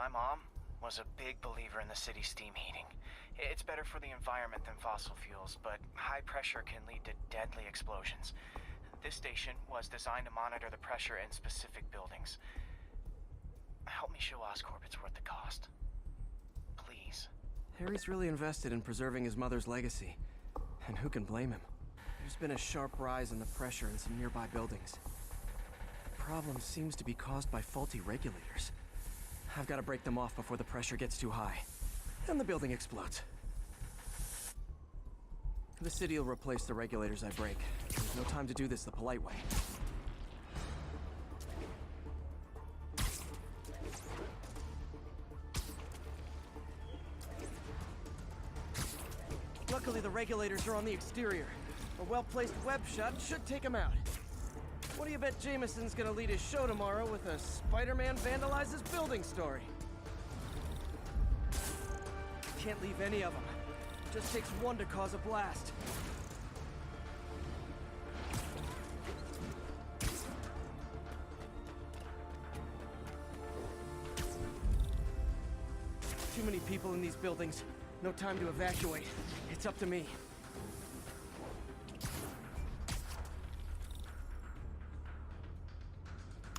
My mom was a big believer in the city's steam heating. It's better for the environment than fossil fuels, but high pressure can lead to deadly explosions. This station was designed to monitor the pressure in specific buildings. Help me show Oscorp it's worth the cost. Please. Harry's really invested in preserving his mother's legacy. And who can blame him? There's been a sharp rise in the pressure in some nearby buildings. The problem seems to be caused by faulty regulators. I've got to break them off before the pressure gets too high. And the building explodes. The city will replace the regulators I break. There's no time to do this the polite way. Luckily, the regulators are on the exterior. A well-placed web shot should take them out. What do you bet Jameson's gonna lead his show tomorrow with a Spider-Man vandalizes building story? Can't leave any of them. Just takes one to cause a blast. Too many people in these buildings. No time to evacuate. It's up to me.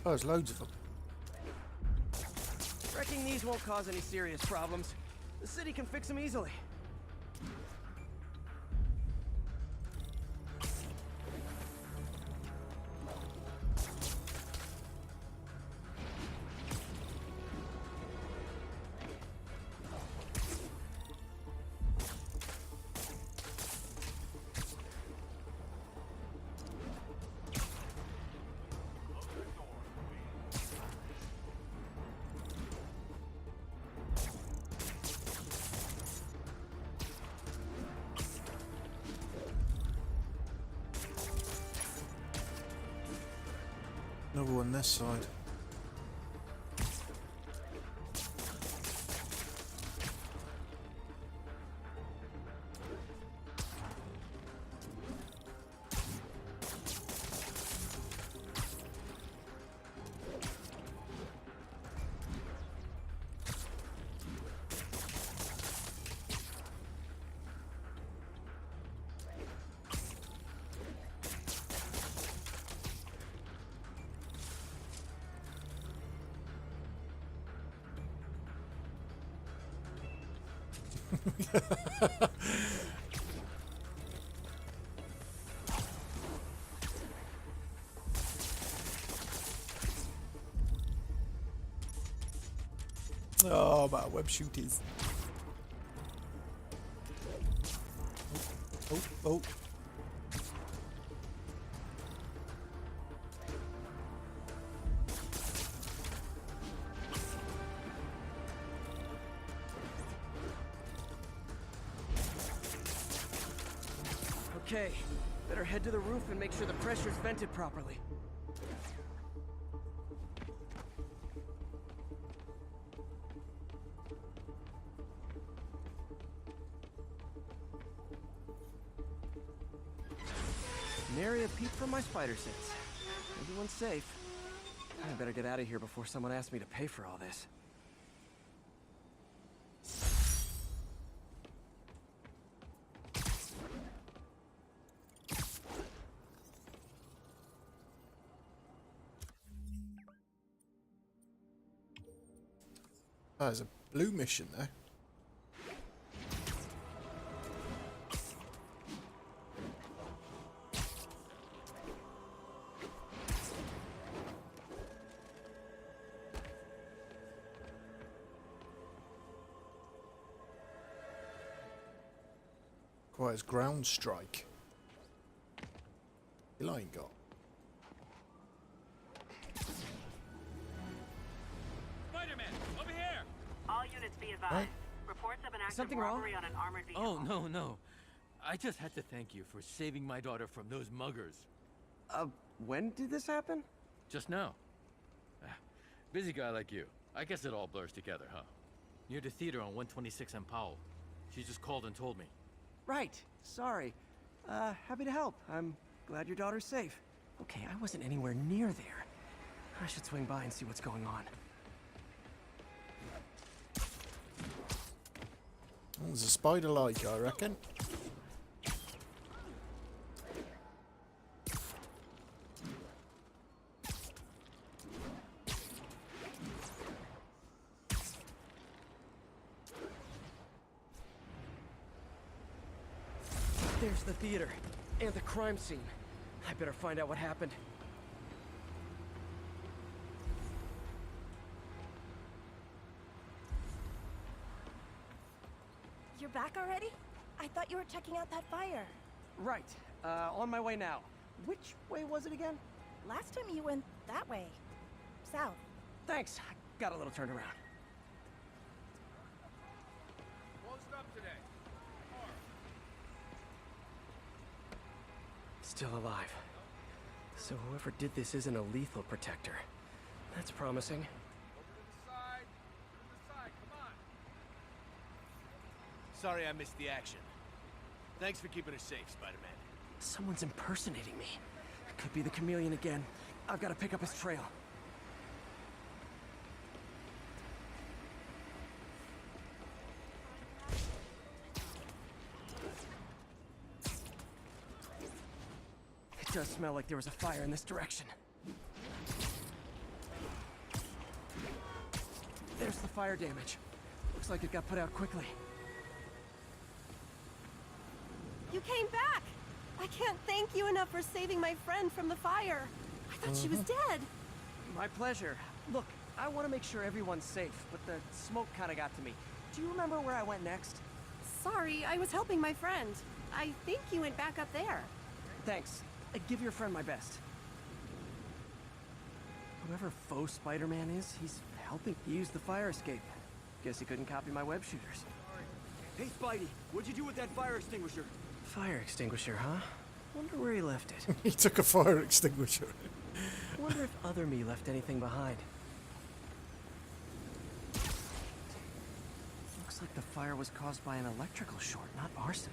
Oh, there's loads of them. Wrecking these won't cause any serious problems. The city can fix them easily. Another one this side. Oh, my web shooters. Oh, oh. Okay, better head to the roof and make sure the pressure's vented properly. Nary a peep from my spider sense. Everyone's safe. I better get out of here before someone asks me to pay for all this. Oh, there's a blue mission there. Requires ground strike. Still ain't got. Spider-Man, over here! All units be advised. Right. Reports of an active Something wrong? robbery on an armored vehicle. Oh, no, no. I just had to thank you for saving my daughter from those muggers. When did this happen? Just now. Busy guy like you. I guess it all blurs together, huh? Near the theater on 126 and Powell. She just called and told me. Right. Sorry. Happy to help. I'm glad your daughter's safe. Okay, I wasn't anywhere near there. I should swing by and see what's going on. There's a spider like, I reckon. There's the theater and the crime scene. I better find out what happened. You're back already? I thought you were checking out that fire. Right. On my way now. Which way was it again? Last time you went that way. South. Thanks. I got a little turned around. Closed up today. Still alive. So whoever did this isn't a lethal protector. That's promising. Sorry I missed the action. Thanks for keeping us safe, Spider-Man. Someone's impersonating me. Could be the chameleon again. I've got to pick up his trail. It does smell like there was a fire in this direction. There's the fire damage. Looks like it got put out quickly. You came back! I can't thank you enough for saving my friend from the fire. I thought she was dead. My pleasure. Look, I want to make sure everyone's safe, but the smoke kind of got to me. Do you remember where I went next? Sorry, I was helping my friend. I think you went back up there. Thanks. Give your friend my best. Whoever faux Spider-Man is, he's helping use the fire escape. Guess he couldn't copy my web shooters. Hey, Spidey, what'd you do with that fire extinguisher? Fire extinguisher, huh? Wonder where he left it. He took a fire extinguisher. Wonder if other me left anything behind. Looks like the fire was caused by an electrical short, not arson.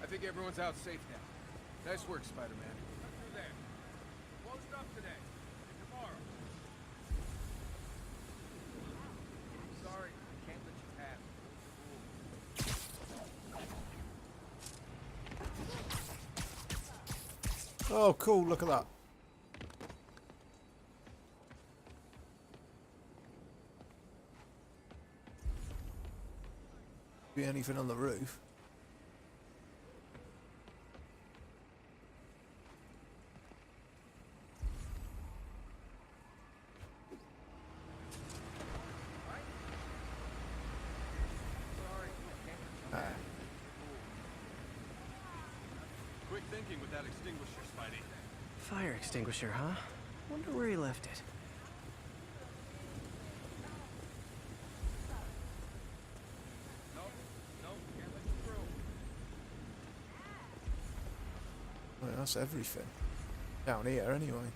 I think everyone's out safe now. Nice work, Spider-Man. There. Closed up today. And tomorrow. Sorry, I can't let you pass. Oh, cool, look at that. Be anything on the roof? Quick thinking with that extinguisher, Spidey. Fire extinguisher, huh? Wonder where he left it. Nope, can't let you through. Well, that's everything. Down here, anyway.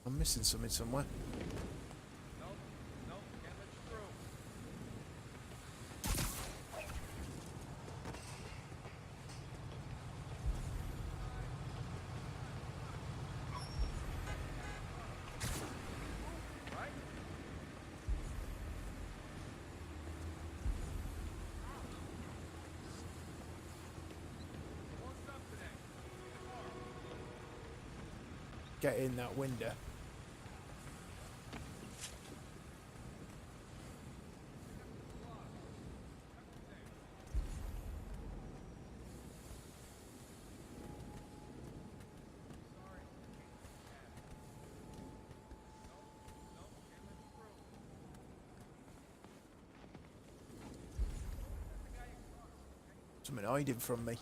I'm missing something somewhere. Nope, can't let you through. Get in that window. Something hiding from me.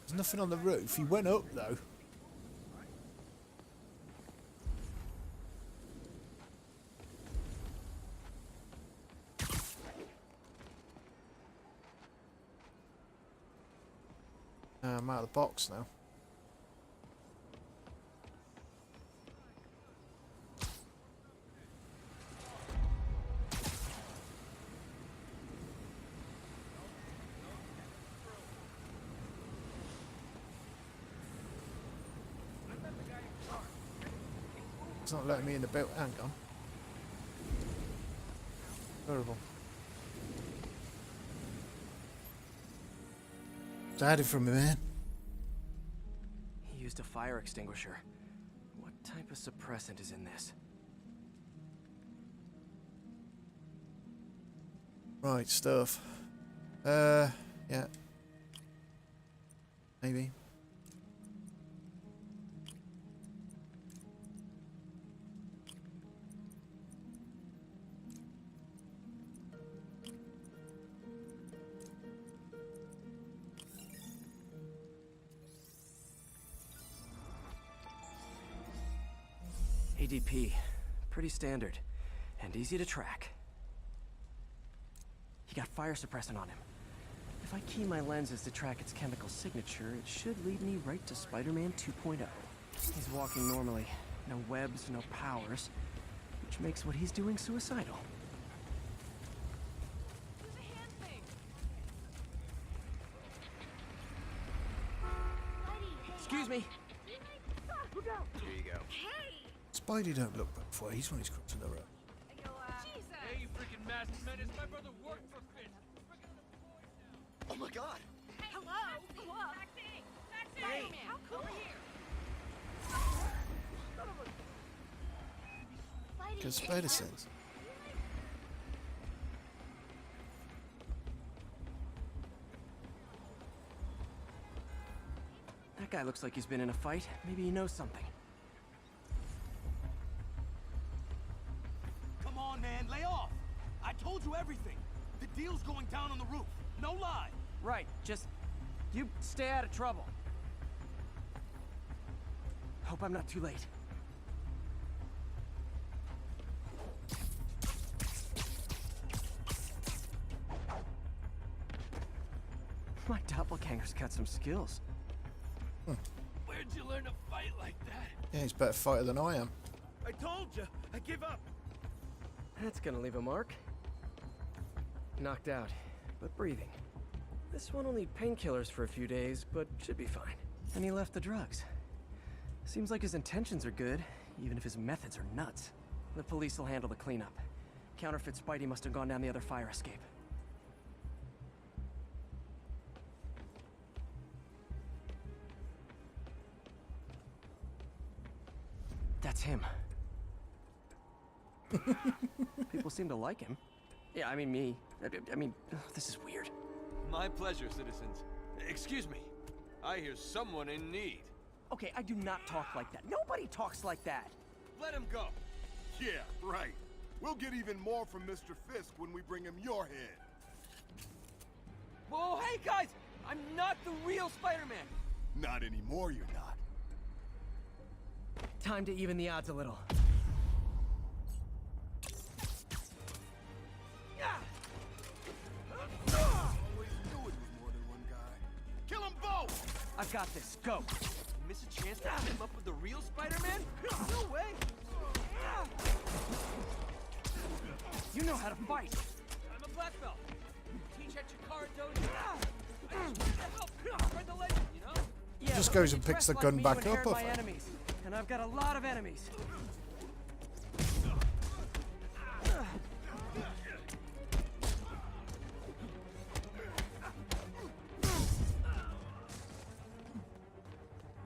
There's nothing on the roof. He went up though. I'm out of the box now. It's not letting me in the build. Hang on. Terrible. Hide it from me, man. He used a fire extinguisher. What type of suppressant is in this? Right, stuff. Yeah. Maybe. ADP. Pretty standard. And easy to track. He got fire suppressant on him. If I key my lenses to track its chemical signature, it should lead me right to Spider-Man 2.0. He's walking normally. No webs, no powers. Which makes what he's doing suicidal. Excuse me. Here you go. Spidey don't look back for he's when he's crossing the road. Hey, you freaking masked menace! My brother worked for Fist. Oh my god! Hello? Hey, How come here? Because Spider sense. That guy looks like he's been in a fight. Maybe he knows something. Come on, man, lay off! I told you everything. The deal's going down on the roof. No lie. Right, just... you stay out of trouble. Hope I'm not too late. My doppelganger's got some skills. Where'd you learn to fight like that? Yeah, he's a better fighter than I am. I told you. I give up. That's gonna leave a mark. Knocked out, but breathing. This one will need painkillers for a few days, but should be fine. And he left the drugs. Seems like his intentions are good, even if his methods are nuts. The police will handle the cleanup. Counterfeit Spidey must have gone down the other fire escape. That's him. People seem to like him. Yeah, I mean me. I mean, this is weird. My pleasure, citizens. Excuse me. I hear someone in need. Okay, I do not talk like that. Nobody talks like that. Let him go. Yeah, right. We'll get even more from Mr. Fisk when we bring him your head. Whoa, hey guys! I'm not the real Spider-Man! Not anymore, you're not. Time to even the odds a little. Always knew it was more than one guy. Kill them both! I've got this. Go. Miss a chance to team up with the real Spider-Man? No way! You know how to fight. I'm a black belt. Teach at Chikara Dojo. I just want to help spread the legend, you know? Yeah, Just but goes when and you picks the dress gun like me, back you up, inherit I my think. enemies, and I've got a lot of enemies.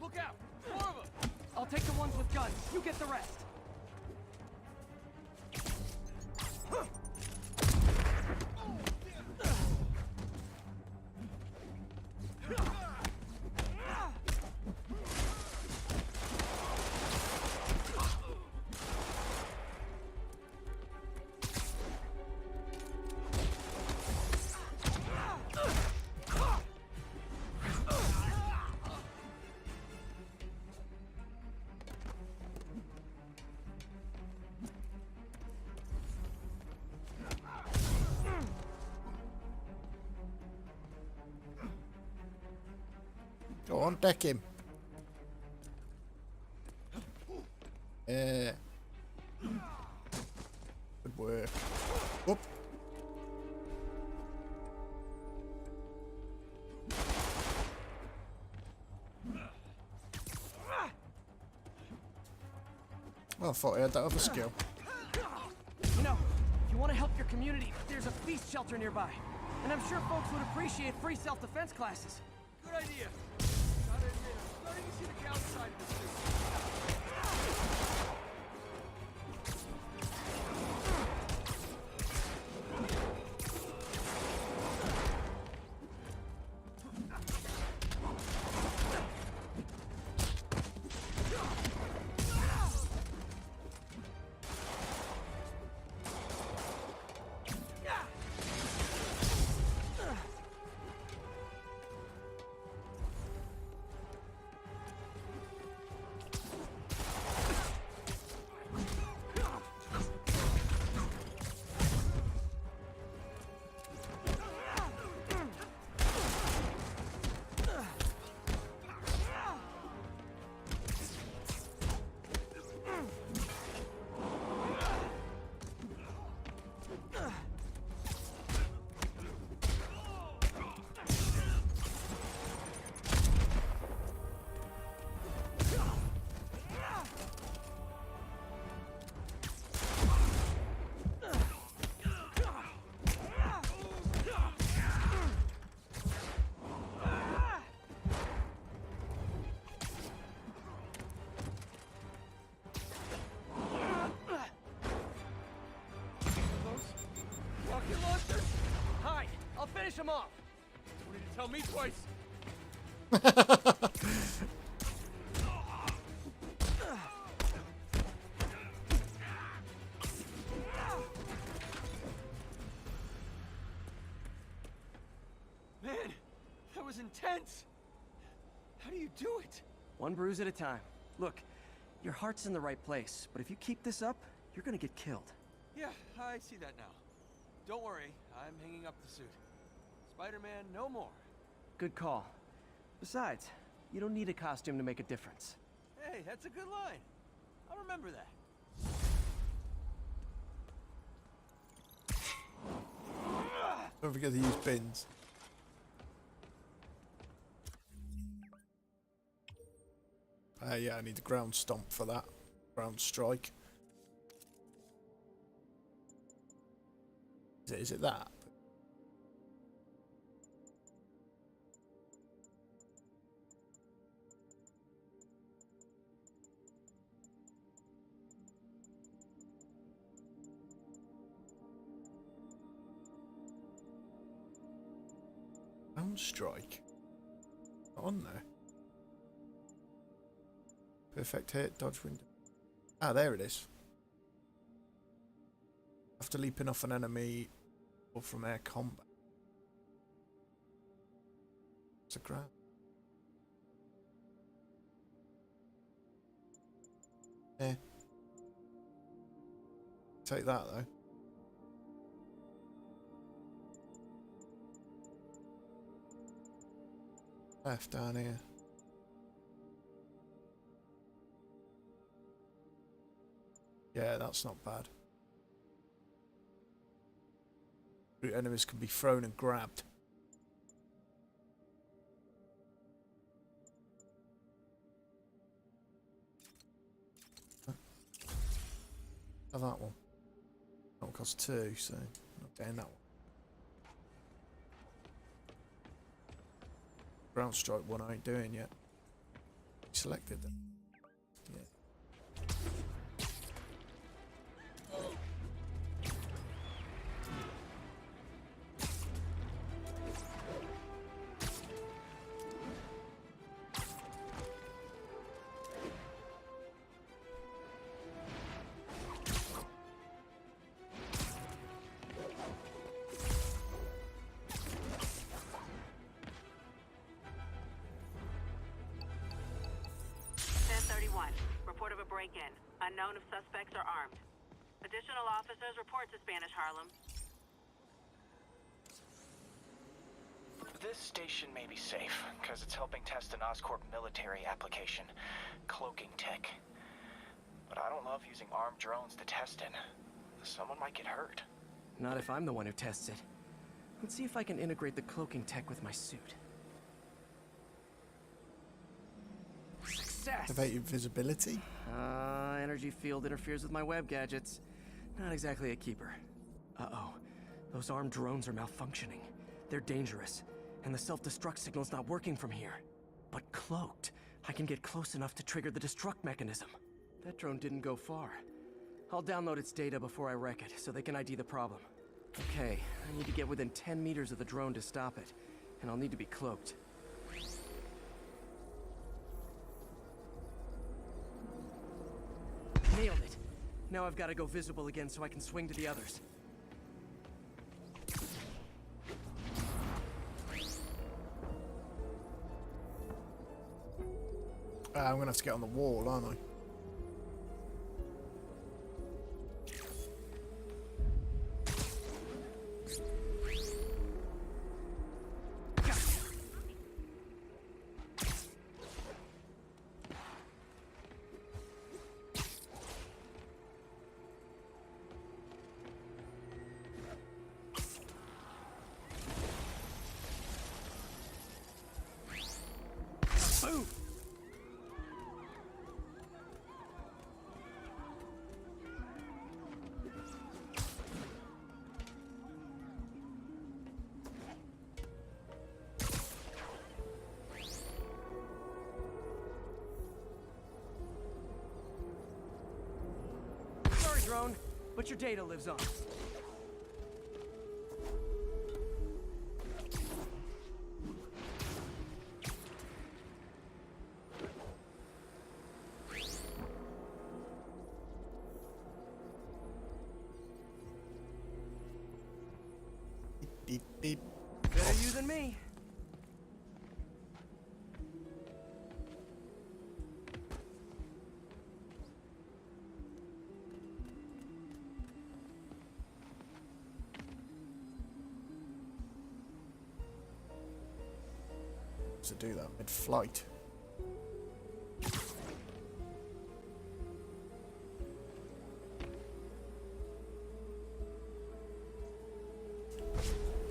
Look out! More of them! I'll take the ones with guns. You get the rest. Go on, deck him. Good work. Up. Well, I thought I had that other skill. You know, if you want to help your community, there's a feast shelter nearby. And I'm sure folks would appreciate free self-defense classes. Good idea. Gotta admit, I'm starting to see the downside of this thing. Finish him off. You need to tell me twice. Man, that was intense. How do you do it? One bruise at a time. Look, your heart's in the right place, but if you keep this up, you're gonna get killed. Yeah, I see that now. Don't worry, I'm hanging up the suit. Spider-Man, no more. Good call. Besides, you don't need a costume to make a difference. Hey, that's a good line. I'll remember that. Don't forget to use bins. Yeah, I need the ground stomp for that. Ground strike. Is it that? Ground strike. Not on there. Perfect hit, dodge window. Ah, there it is. After leaping off an enemy or from air combat. It's a grab. Yeah. Take that though. Left down here. Yeah, that's not bad. Enemies can be thrown and grabbed. Oh, that one. That one costs 2, so not getting that one. Ground strike one I ain't doing yet. Selected them. Yeah. 1031. Report of a break-in. Unknown if suspects are armed. Additional officers report to Spanish Harlem. This station may be safe, because it's helping test an Oscorp military application, cloaking tech. But I don't love using armed drones to test in. Someone might get hurt. Not if I'm the one who tests it. Let's see if I can integrate the cloaking tech with my suit. Success! Activate invisibility? Energy field interferes with my web gadgets. Not exactly a keeper. Uh-oh. Those armed drones are malfunctioning. They're dangerous, and the self-destruct signal's not working from here. But cloaked, I can get close enough to trigger the destruct mechanism. That drone didn't go far. I'll download its data before I wreck it, so they can ID the problem. Okay, I need to get within 10 meters of the drone to stop it, and I'll need to be cloaked. Nailed it! Now I've got to go visible again so I can swing to the others. I'm gonna have to get on the wall, aren't I? Boom! Sorry, drone, but your data lives on. Better you than me. To do that mid-flight.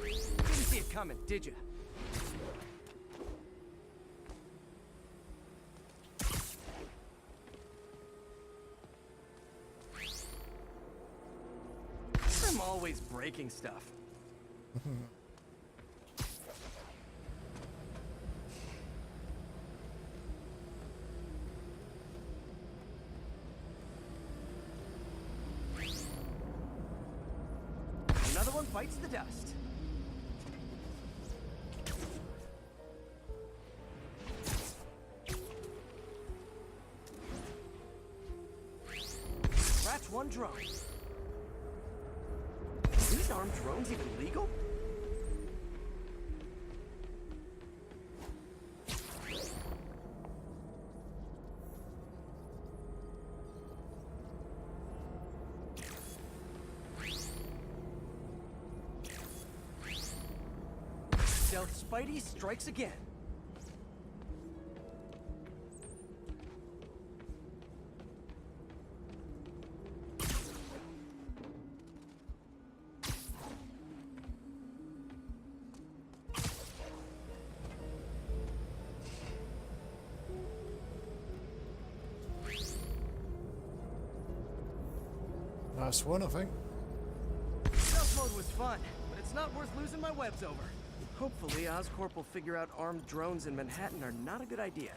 Didn't see it coming, did you? I'm always breaking stuff. Another one bites the dust. Scratch one drone. Are these armed drones even legal? Stealth Spidey strikes again. Last one, I think. Stealth mode was fun, but it's not worth losing my webs over. Hopefully, Oscorp will figure out armed drones in Manhattan are not a good idea.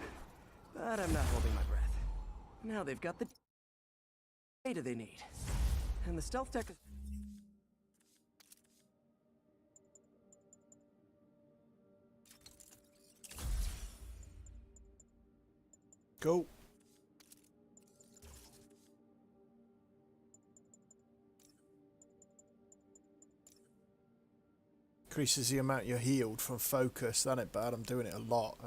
But I'm not holding my breath. Now they've got the data they need. And the stealth tech is... Go. Increases the amount you're healed from focus. That ain't bad. I'm doing it a lot.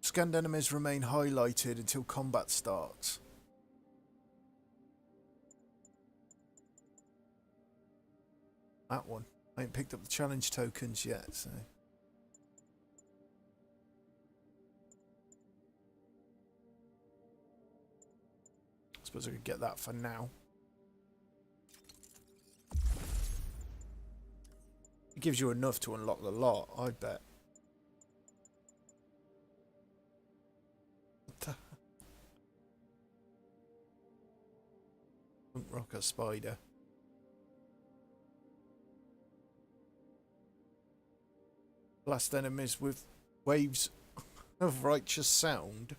Scanned enemies remain highlighted until combat starts. That one. I ain't picked up the challenge tokens yet, so. I suppose I could get that for now. It gives you enough to unlock the lot, I bet. Rock a spider. Blast enemies with waves of righteous sound.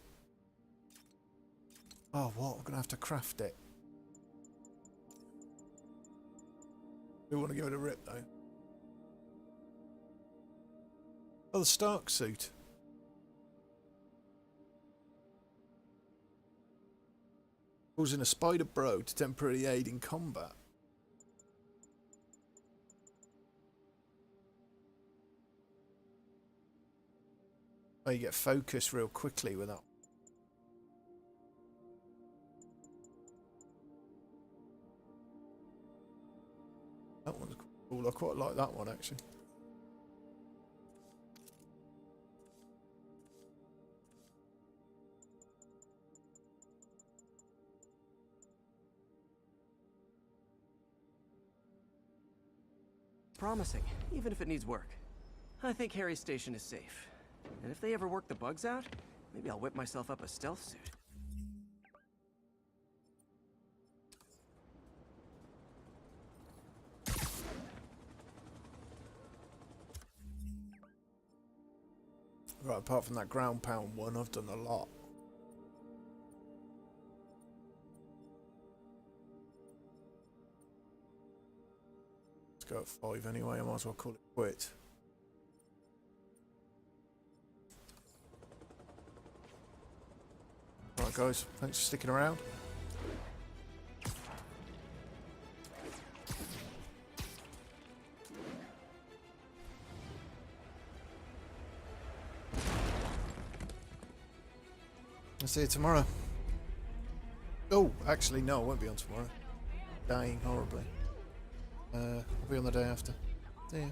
Oh, what? I'm gonna have to craft it. We want to give it a rip though. Oh, the Stark suit. Causing a spider bro to temporarily aid in combat. Oh, you get focus real quickly with that. That one's cool. I quite like that one actually. Promising, even if it needs work. I think Harry's station is safe. And if they ever work the bugs out, maybe I'll whip myself up a stealth suit. Right, apart from that ground pound one, I've done a lot. Let's go at 5 anyway, I might as well call it quits. Right guys, thanks for sticking around. I'll see you tomorrow. Oh, actually no, I won't be on tomorrow. Dying horribly. I'll be on the day after. See ya.